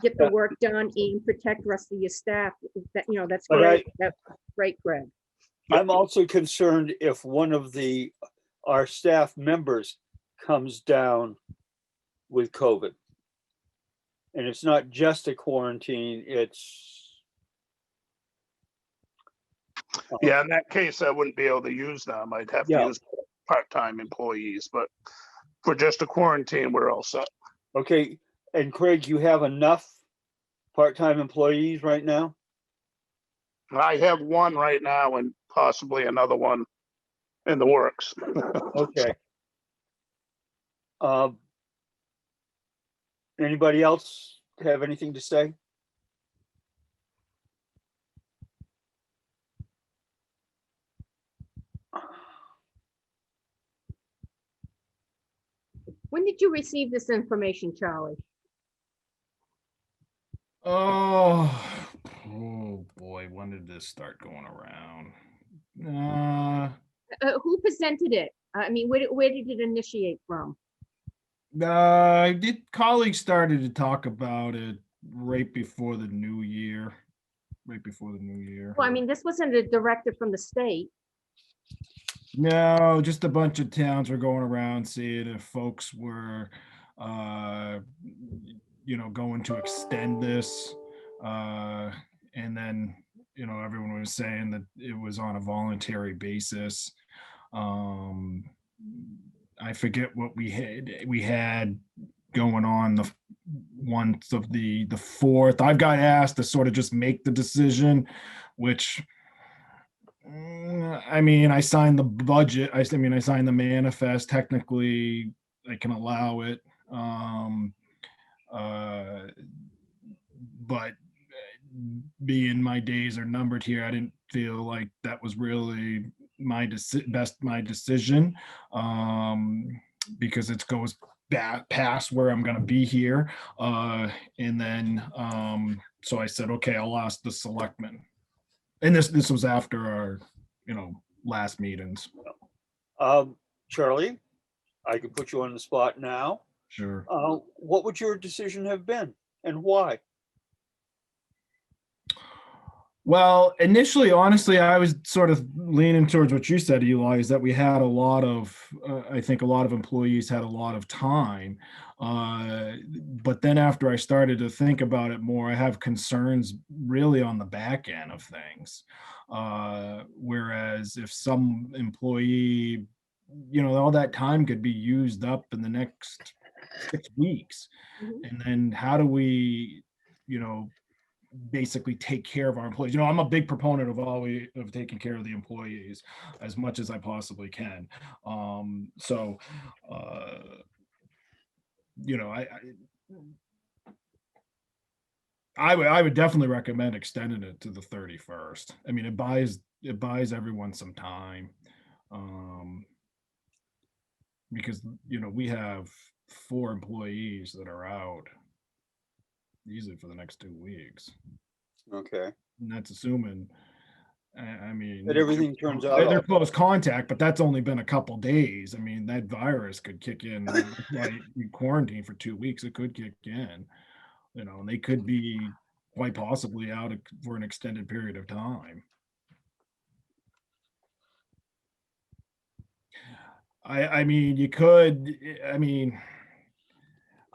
get the work done and protect the rest of your staff. That's But great. That's great, Greg. I'm also concerned if one of our staff members comes down with COVID. And it's not just a quarantine, it's. Yeah, in that case, I wouldn't be able to use them. I'd have to use part-time employees, but for just a quarantine, we're all set. Okay, and Craig, you have enough part-time employees right now? I have one right now and possibly another one in the works. Okay. Anybody else have anything to say? When did you receive this information, Charlie? Oh boy, when did this start going around? Who presented it? I mean, where did it initiate from? Colleagues started to talk about it right before the new year. Right before the new year. Well, I mean, this wasn't a directive from the state. No, just a bunch of towns were going around seeing if folks were, going to extend this. And then, everyone was saying that it was on a voluntary basis. I forget what we had going on the once of the 4th. I've got asked to sort of just make the decision, which I signed the budget. I signed the manifest. Technically, I can allow it. But being my days are numbered here, I didn't feel like that was really my decision, because it goes past where I'm going to be here. And then, so I said, okay, I'll ask the selectmen. And this was after our, last meetings. Charlie, I can put you on the spot now. Sure. What would your decision have been and why? Well, initially, honestly, I was sort of leaning towards what you said, Eli, is that we had I think a lot of employees had a lot of time. But then after I started to think about it more, I have concerns really on the back end of things. Whereas if some employee, all that time could be used up in the next 6 weeks. Mhm. And then how do we, basically take care of our employees? I'm a big proponent of taking care of the employees as much as I possibly can. I would definitely recommend extending it to the 31st. It buys everyone some time. Because we have 4 employees that are out easily for the next 2 weeks. Okay. And that's assuming, That everything turns out. they're close contact, but that's only been a couple days. That virus could kick in. Like we quarantine for 2 weeks, it could kick in, and they could be quite possibly out for an extended period of time. You could,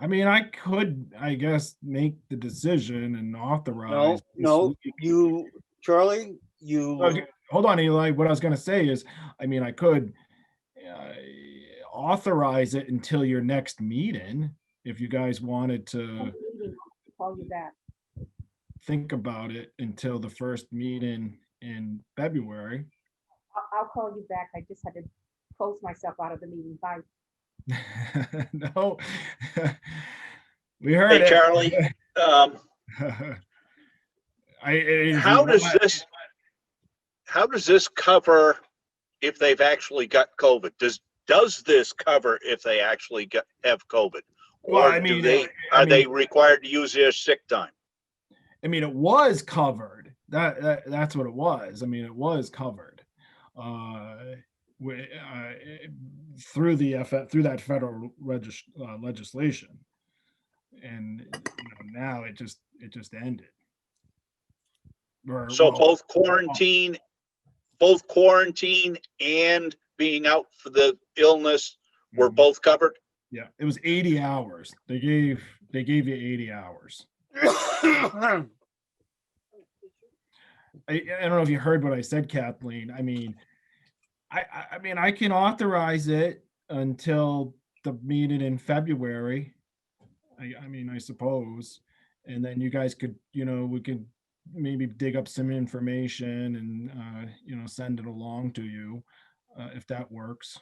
I could, I guess, make the decision and authorize. No, Charlie, Hold on, Eli. What I was going to say is, I could authorize it until your next meeting if you guys wanted to Call you back. think about it until the first meeting in February. I'll call you back. I just had to close myself out of the meeting. Bye. No, we heard Hey, it. Charlie, how does this cover if they've actually got COVID? Does this cover if they actually have COVID? Or Well, are they required to use their sick time? It was covered. That's what it was. It was covered through that federal legislation, and now it just ended. So both quarantine and being out for the illness were both covered? Yeah, it was 80 hours. They gave you 80 hours. I don't know if you heard what I said, Kathleen. I can authorize it until the meeting in February. I suppose, and then you guys could, we could maybe dig up some information and send it along to you if that works.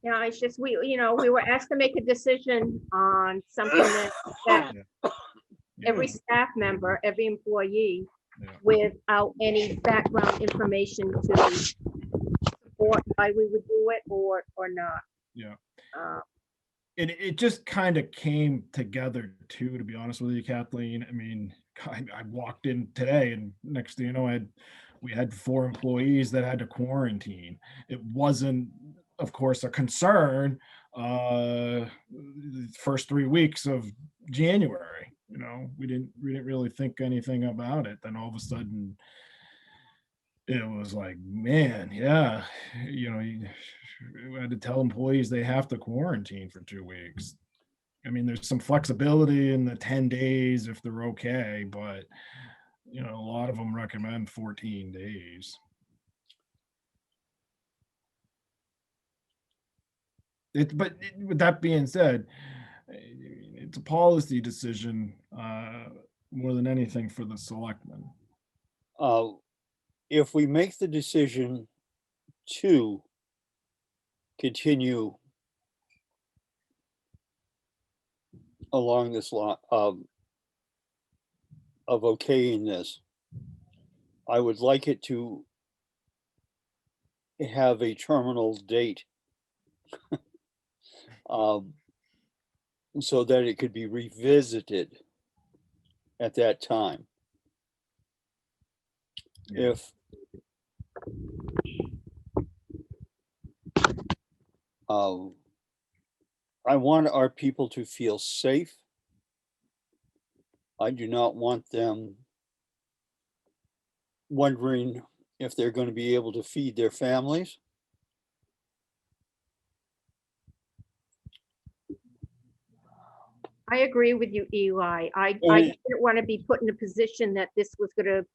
Yeah, it's just, we were asked to make a decision on something that every staff member, every employee, Yeah. without any background information to support support why we would do it or not. Yeah. Uh, It just kind of came together too, to be honest with you, Kathleen. I mean, I walked in today and next thing you know, we had 4 employees that had to quarantine. It wasn't, of course, a concern the first 3 weeks of January. You know, we didn't really think anything about it. Then all of a sudden it was like, man, yeah, you know, we had to tell employees they have to quarantine for 2 weeks. I mean, there's some flexibility in the 10 days if they're okay, but you know, a lot of them recommend 14 days. With that being said, it's a policy decision more than anything for the selectmen. If we make the decision to continue along this line of okaying this, I would like it to have a terminal date so that it could be revisited at that time. Yeah. If I want our people to feel safe. I do not want them wondering if they're going to be able to feed their families. I agree with you, Eli. I didn't want to be put in a position that this was going to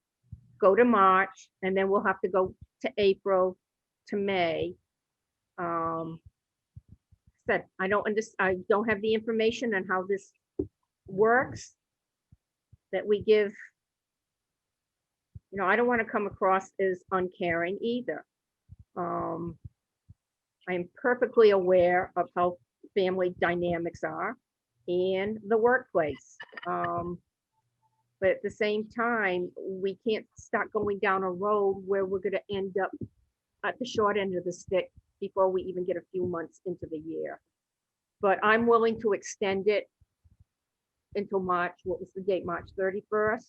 go to March and then we'll have to go to April to May. Said I don't have the information on how this works that we give. You know, I don't want to come across as uncaring either. I am perfectly aware of how family dynamics are in the workplace. But at the same time, we can't start going down a road where we're going to end up at the short end of the stick before we even get a few months into the year. But I'm willing to extend it until March, what was the date, March 31st?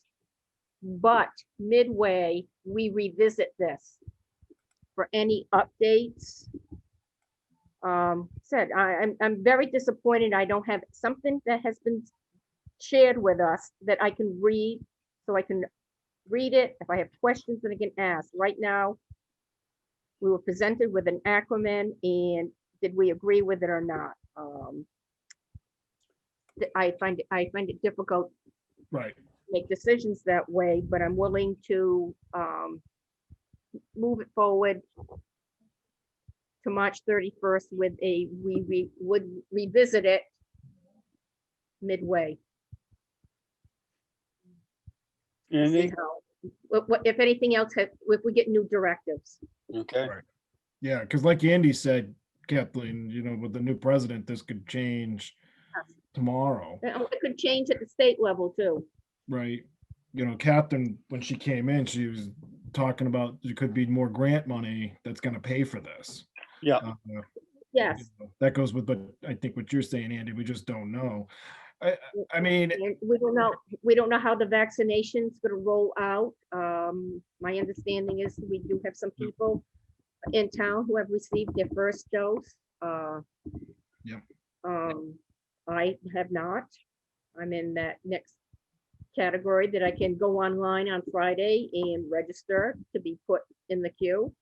But midway, we revisit this for any updates. I'm very disappointed I don't have something that has been shared with us that I can read, so I can read it. If I have questions that I can ask. Right now, we were presented with an acronym, and did we agree with it or not? I find it difficult Right. to make decisions that way, but I'm willing to move it forward to March 31st with we would revisit it midway. And See how, if anything else, if we get new directives. okay, Right. Yeah, because like Andy said, Kathleen, you know, with the new president, this could change tomorrow, And it could change at the state level too. right? You know, Catherine, when she came in, she was talking about there could be more grant money that's going to pay for this. yeah. Yes, That goes with, but I think what you're saying, Andy, we just don't know. I mean, and we don't know how the vaccination's gonna roll out. My understanding is we do have some people in town who have received their first dose. Yep. I have not. I'm in that next category that I can go online on Friday and register to be put in the queue.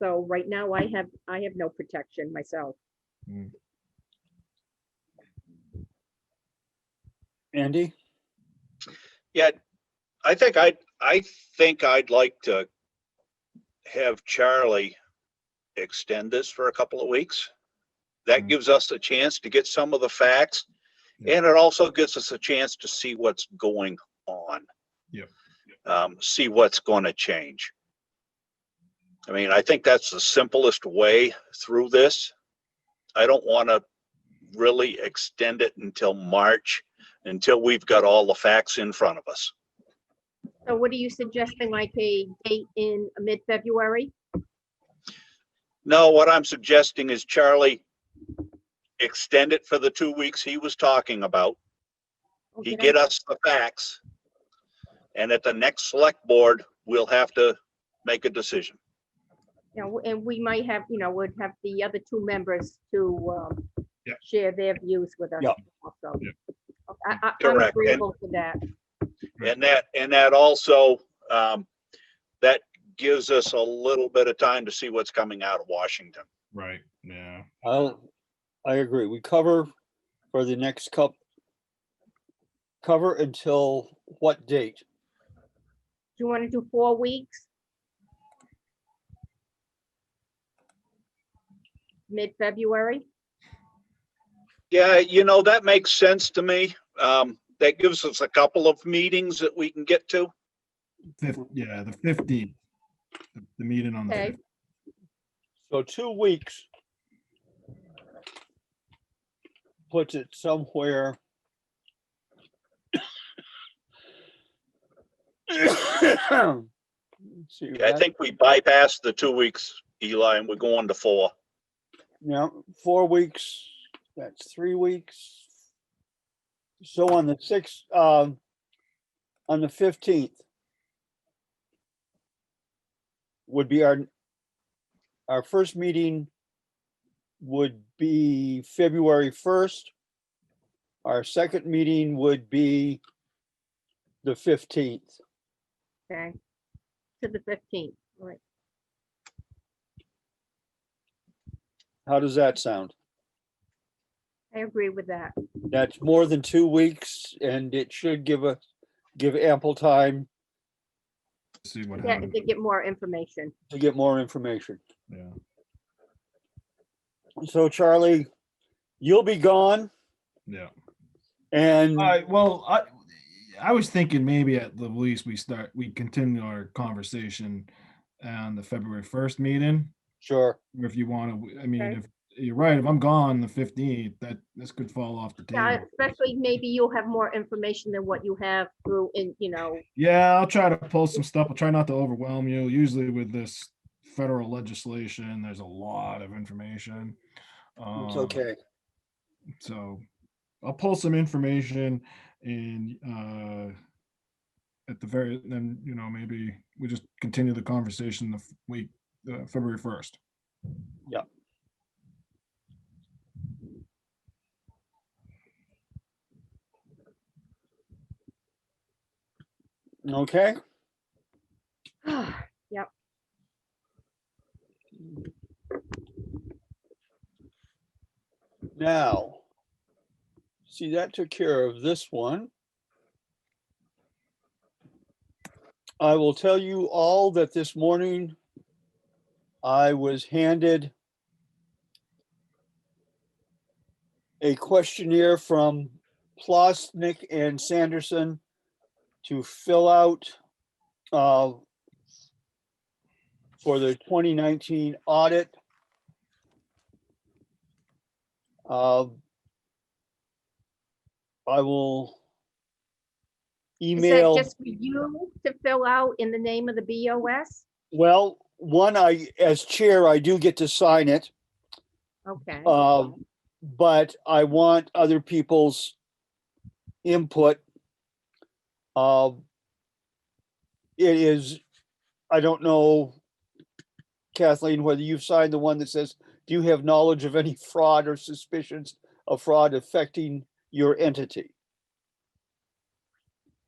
So right now I have no protection myself. Andy? Yeah, I think I'd like to have Charlie extend this for a couple of weeks. That gives us a chance to get some of the facts, and it also gives us a chance to see what's going on. Yep. See what's going to change. I mean, I think that's the simplest way through this. I don't want to really extend it until March, until we've got all the facts in front of us. So what are you suggesting, like a date in mid-February? No, what I'm suggesting is Charlie extend it for the 2 weeks he was talking about. He Okay. get us the facts. And at the next select board, we'll have to make a decision. You know, and we might have, would have the other two members to Yeah. share their views with us. Yeah. Also. Yeah. I'm Correct. agreeable to that. And that also, that gives us a little bit of time to see what's coming out of Washington. Right, yeah. I agree. We cover for the next cover until what date? Do you want to do 4 weeks? Mid-February? Yeah, that makes sense to me. That gives us a couple of meetings that we can get to. Yeah, the 15th. The meeting on the Okay. 15th. So 2 weeks puts it somewhere. Let's see, I think we bypassed the 2 weeks, Eli, and we're going to 4. yeah, 4 weeks, that's 3 weeks. So on the 6th, on the 15th would be our first meeting would be February 1st. Our second meeting would be the 15th. Okay. To the 15th, right. How does that sound? I agree with that. That's more than 2 weeks and it should give ample time See what Yeah, happens. to get more information. to get more information. Yeah. So Charlie, you'll be gone Yeah. and Well, I was thinking maybe at the least we continue our conversation on the February 1st meeting. sure, If you want to, I mean, Okay. if you're right, if I'm gone the 15th, this could fall off the Yeah, table. especially maybe you'll have more information than what you have through Yeah, I'll try to pull some stuff. I'll try not to overwhelm you. Usually with this federal legislation, there's a lot of information. it's okay. So I'll pull some information and at the very, then, maybe we just continue the conversation the week, February 1st. Yeah. Okay, Yep. now, see, that took care of this one. I will tell you all that this morning I was handed a questionnaire from Plosnick and Sanderson to fill out for the 2019 audit. I will Is that email, just for you to fill out in the name of the BOS? well, one, as chair, I do get to sign it. Okay. But I want other people's input. It is, I don't know, Kathleen, whether you've signed the one that says, do you have knowledge of any fraud or suspicions of fraud affecting your entity?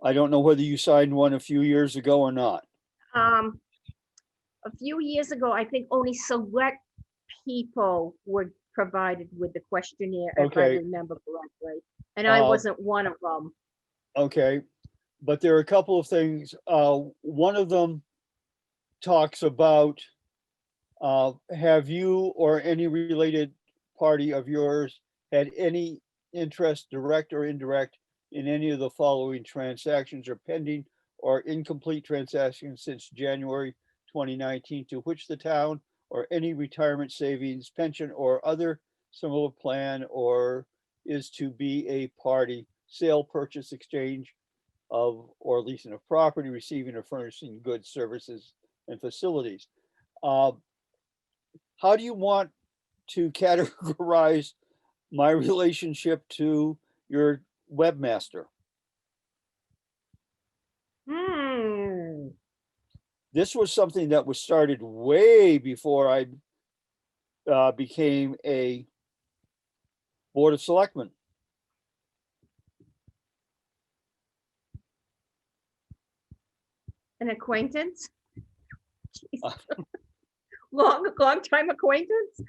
I don't know whether you signed one a few years ago or not. A few years ago, I think only select people were provided with the questionnaire, if I Okay. remember correctly. And I wasn't one of them. Okay, but there are a couple of things. One of them talks about, have you or any related party of yours had any interest, direct or indirect, in any of the following transactions or pending or incomplete transactions since January 2019 to which the town or any retirement savings, pension, or other similar plan or is to be a party, sale, purchase, exchange, of or leasing of property, receiving or furnishing goods, services, and facilities. How do you want to categorize my relationship to your webmaster? This was something that was started way before I became a Board of Selectmen. An acquaintance? Jeez. Long time acquaintance?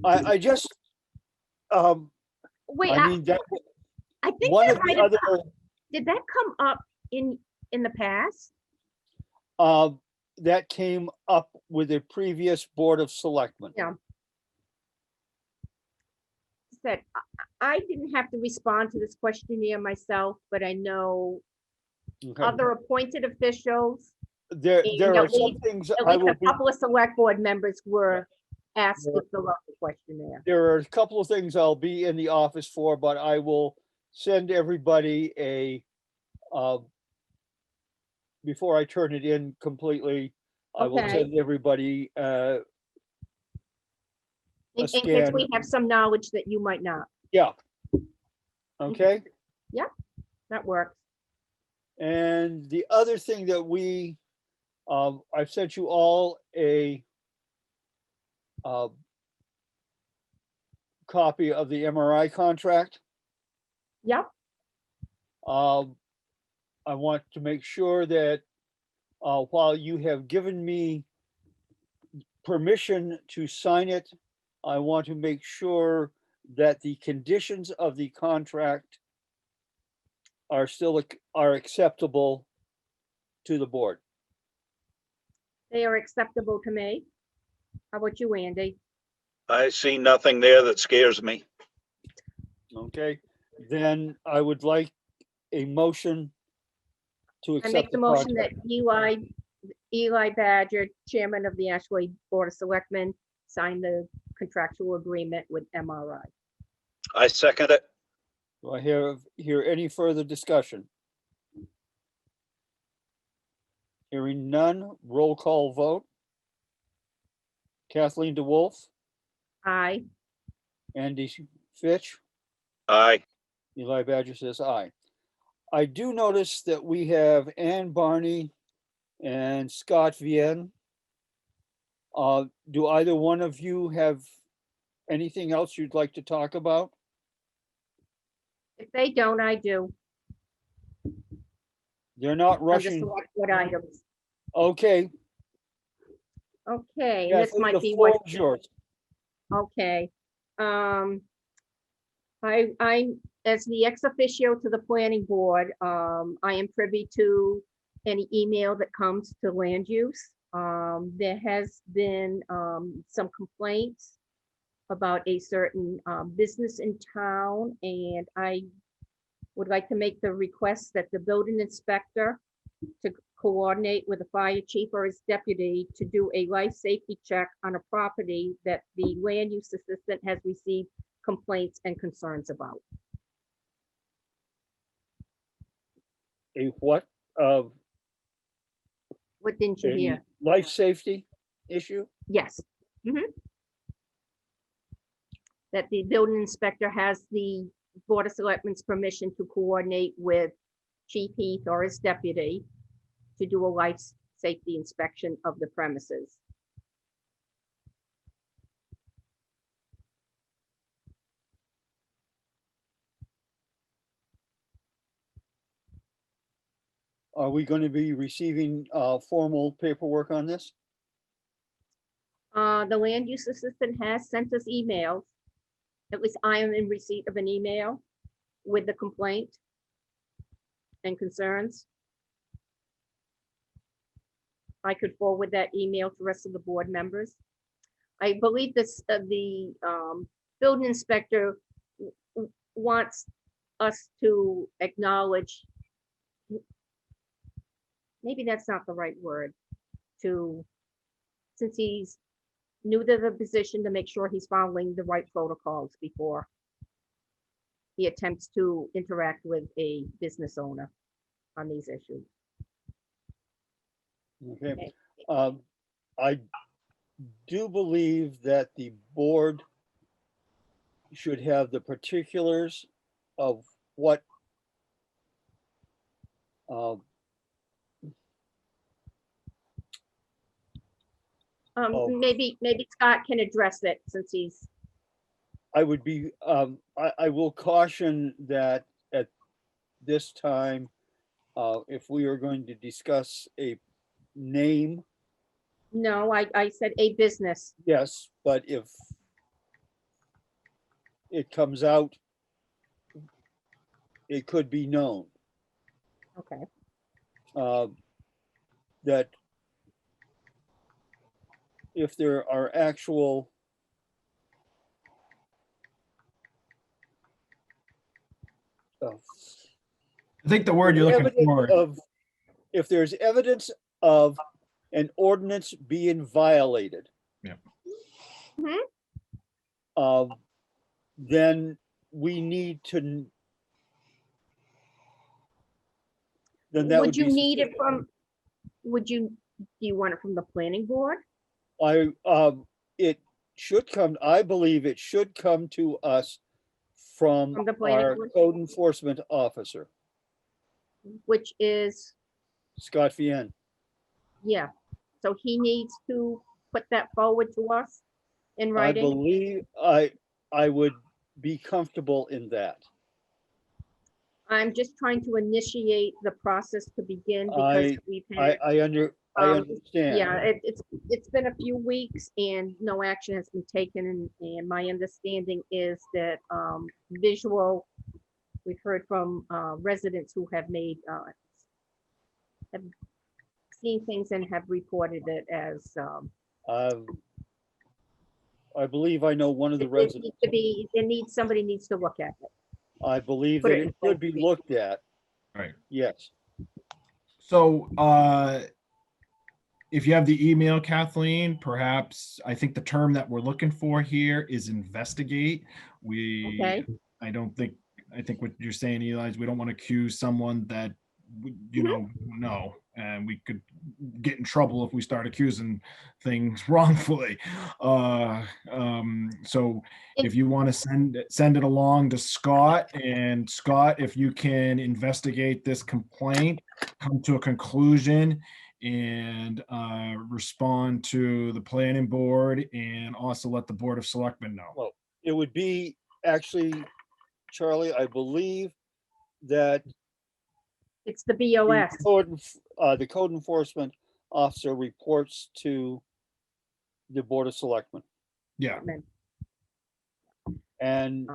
I just, Wait, I mean, that, I think one that of might the have, other, did that come up in the past? that came up with a previous Board of Selectmen. Yeah. Said, I didn't have to respond to this questionnaire myself, but I know Okay. other appointed officials, There and are at some least- things at I least will a be, couple of select board members were asked to There- fill out the questionnaire. there are a couple of things I'll be in the office for, but I will send everybody a, before I turn it in completely, I will Okay. send everybody, In case scan. we have some knowledge that you might not. yeah. Okay? That works. And the other thing that we, I've sent you all a copy of the MRI contract. Yep, I want to make sure that while you have given me permission to sign it, I want to make sure that the conditions of the contract are still are acceptable to the board. they are acceptable to me. How about you, Andy? I see nothing there that scares me. Okay, then I would like a motion to I accept make the the motion that contract. Eli Badger, Chairman of the Ashland Board of Selectmen, sign the contractual agreement with MRI. I second it. Do I hear any further discussion? Hearing none, roll call vote. Kathleen DeWolf, Aye. Andy Fitch, Aye. Eli Badger says aye. I do notice that we have Ann Barney and Scott Vienne. Do either one of you have anything else you'd like to talk about? If they don't, I do. They're not Under rushing. select board items. Okay, Okay, and this Kathleen, might the be floor what, is yours. okay. I'm, as the ex officio to the planning board, I am privy to any email that comes to land use. There has been, some complaints about a certain, business in town, and I would like to make the request that the building inspector to coordinate with the fire chief or his deputy to do a life safety check on a property that the land use assistant has received complaints and concerns about. A what? What didn't you A hear? life safety issue? Yes. Mhm. That the building inspector has the Board of Selectmen's permission to coordinate with Chief Heath or his deputy to do a life safety inspection of the premises. Are we going to be receiving formal paperwork on this? The land use assistant has sent us emails. At least I am in receipt of an email with the complaint and concerns. I could forward that email to the rest of the board members. I believe this, the building inspector wants us to acknowledge, maybe that's not the right word, to, since he's new to the position, to make sure he's following the right protocols before. he attempts to interact with a business owner on these issues. Okay. I do believe that the board should have the particulars of what oh. Maybe Scott can address it since he's, I would be, I will caution that at this time, if we are going to discuss a name, no, I said a business. yes, but if it comes out, it could be known, Okay, that if there are actual I think the word you're looking evidence for, of, if there's evidence of an ordinance being violated. Yeah. Then we need to. Then that would you be need it sufficient. from, do you want it from the planning board? It should come, I believe it should come to us from From the planning our board? code enforcement officer, Which is, Scott Fien. yeah, so he needs to put that forward to us in I writing? believe, I would be comfortable in that. I'm just trying to initiate the process to begin because we've had, I understand. yeah, it's been a few weeks and no action has been taken, and my understanding is that visual, we've heard from residents who have made, have seen things and have reported it as, I believe I know one of the it residents. needs to be, somebody needs to look at it. I believe Put that it in it should be full. looked at. right? Yes. So, if you have the email, Kathleen, perhaps, I think the term that we're looking for here is investigate. Okay. I think what you're saying, Eli, is we don't want to accuse someone that, no, and we could get in trouble if we start accusing things wrongfully. So if you want to send it along to Scott, and Scott, if you can investigate this complaint, come to a conclusion, and respond to the planning board, and also let the Board of Selectmen know. Well, it would be actually, Charlie, I believe that It's the the BOS. the code enforcement officer reports to the Board of Selectmen. Yeah, And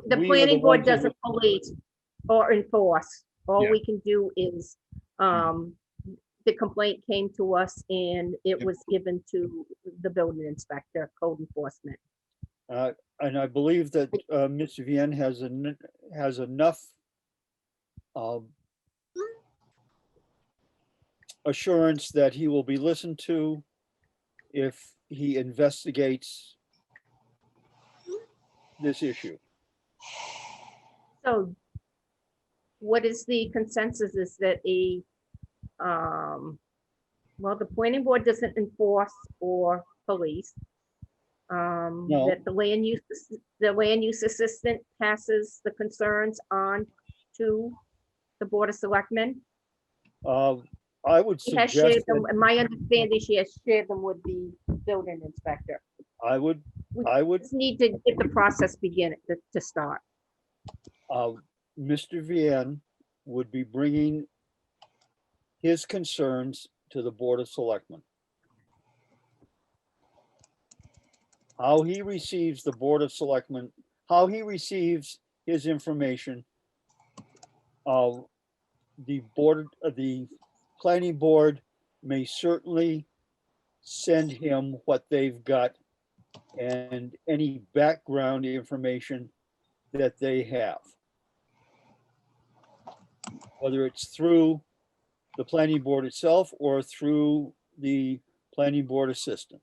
The we are planning board ones that doesn't police or enforce. All Yeah. we can do is, the complaint came to us and it Yep. was given to the building inspector, code enforcement. and I believe that Mr. Vien has enough assurance that he will be listened to if he investigates this issue. So what is the consensus is that well, the planning board doesn't enforce or police. No. That the land use assistant passes the concerns on to the Board of Selectmen. I would She has suggest, shared them, that in my understanding, she has shared them with the building inspector. I would, We just need to get the process begin to start. Mr. Vien would be bringing his concerns to the Board of Selectmen. How he receives the Board of Selectmen, how he receives his information, the planning board may certainly send him what they've got and any background information that they have. Whether it's through the planning board itself or through the planning board assistant.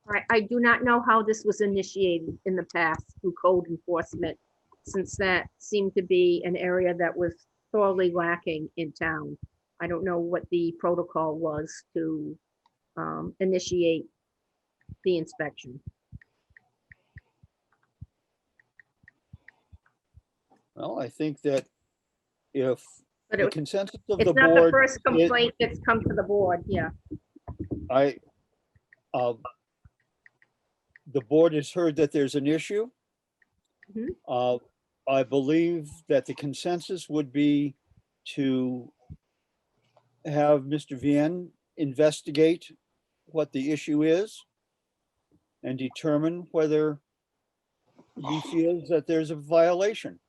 I do not know how this was initiated in the past through code enforcement, since that seemed to be an area that was sorely lacking in town. I don't know what the protocol was to initiate the inspection. Well, I think that if But the it, consensus of the it's not the board, first complaint that's come to the board, yeah. I, the board has heard that there's an issue. Mhm. I believe that the consensus would be to have Mr. Vienne investigate what the issue is and determine whether he feels that there's a violation.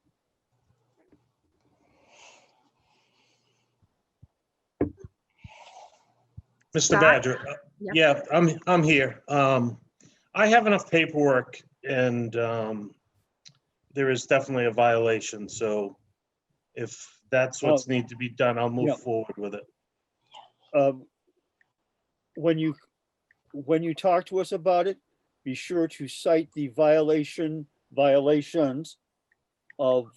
Mr. Scott? Badger, Yep. yeah, I'm here. I have enough paperwork and there is definitely a violation, so if that's what's need to be done, I'll Yeah. move forward with it. When you talk to us about it, be sure to cite the violations of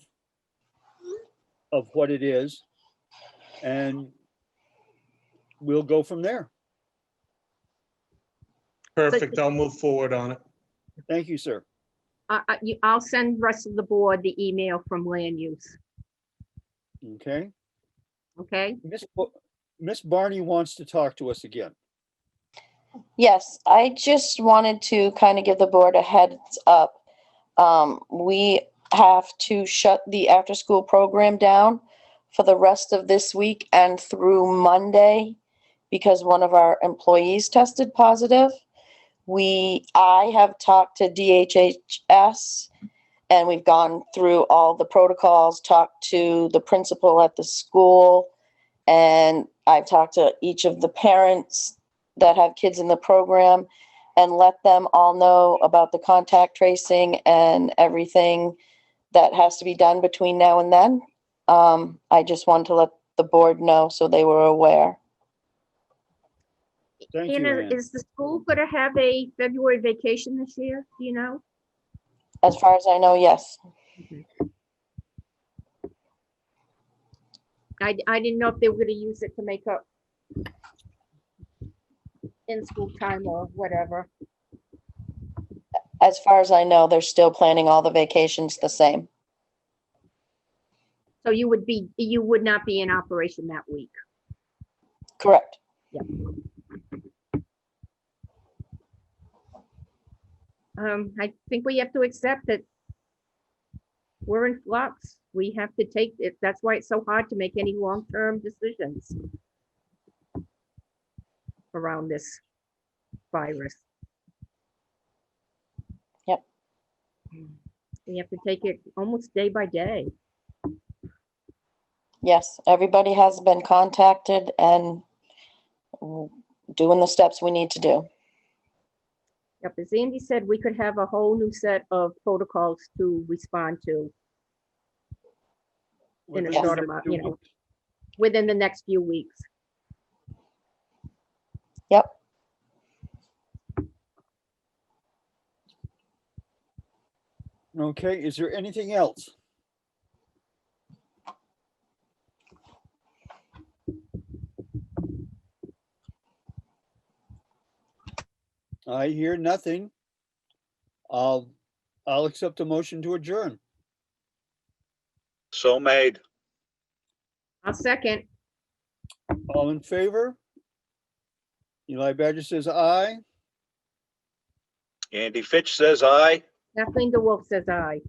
what it is, and we'll go from there. Perfect, I'll move forward on it. Thank you, sir. I'll send the rest of the board the email from land use, Okay. okay? Miss Barney wants to talk to us again. Yes, I just wanted to kind of give the board a heads up. We have to shut the after-school program down for the rest of this week and through Monday because one of our employees tested positive. I have talked to DHHS and we've gone through all the protocols, talked to the principal at the school, and I've talked to each of the parents that have kids in the program and let them all know about the contact tracing and everything that has to be done between now and then. I just wanted to let the board know so they were aware. Thank you, Anna, Ann. is the school gonna have a February vacation this year? Do you know? As far as I know, yes. I didn't know if they were gonna use it to make up in-school time or whatever. As far as I know, they're still planning all the vacations the same. So you would not be in operation that week. Correct. I think we have to accept that we're in flux. We have to take it. That's why it's so hard to make any long-term decisions around this virus. Yep. We have to take it almost day by day. Yes, everybody has been contacted and doing the steps we need to do. Yep, as Andy said, we could have a whole new set of protocols to respond to in a Within the short next amount, few you know, weeks. within the next few weeks. Yep. Okay, is there anything else? I hear nothing. I'll accept a motion to adjourn. So made. I'll second. All in favor? Eli Badger says aye. Andy Fitch says aye. Kathleen DeWolf says aye.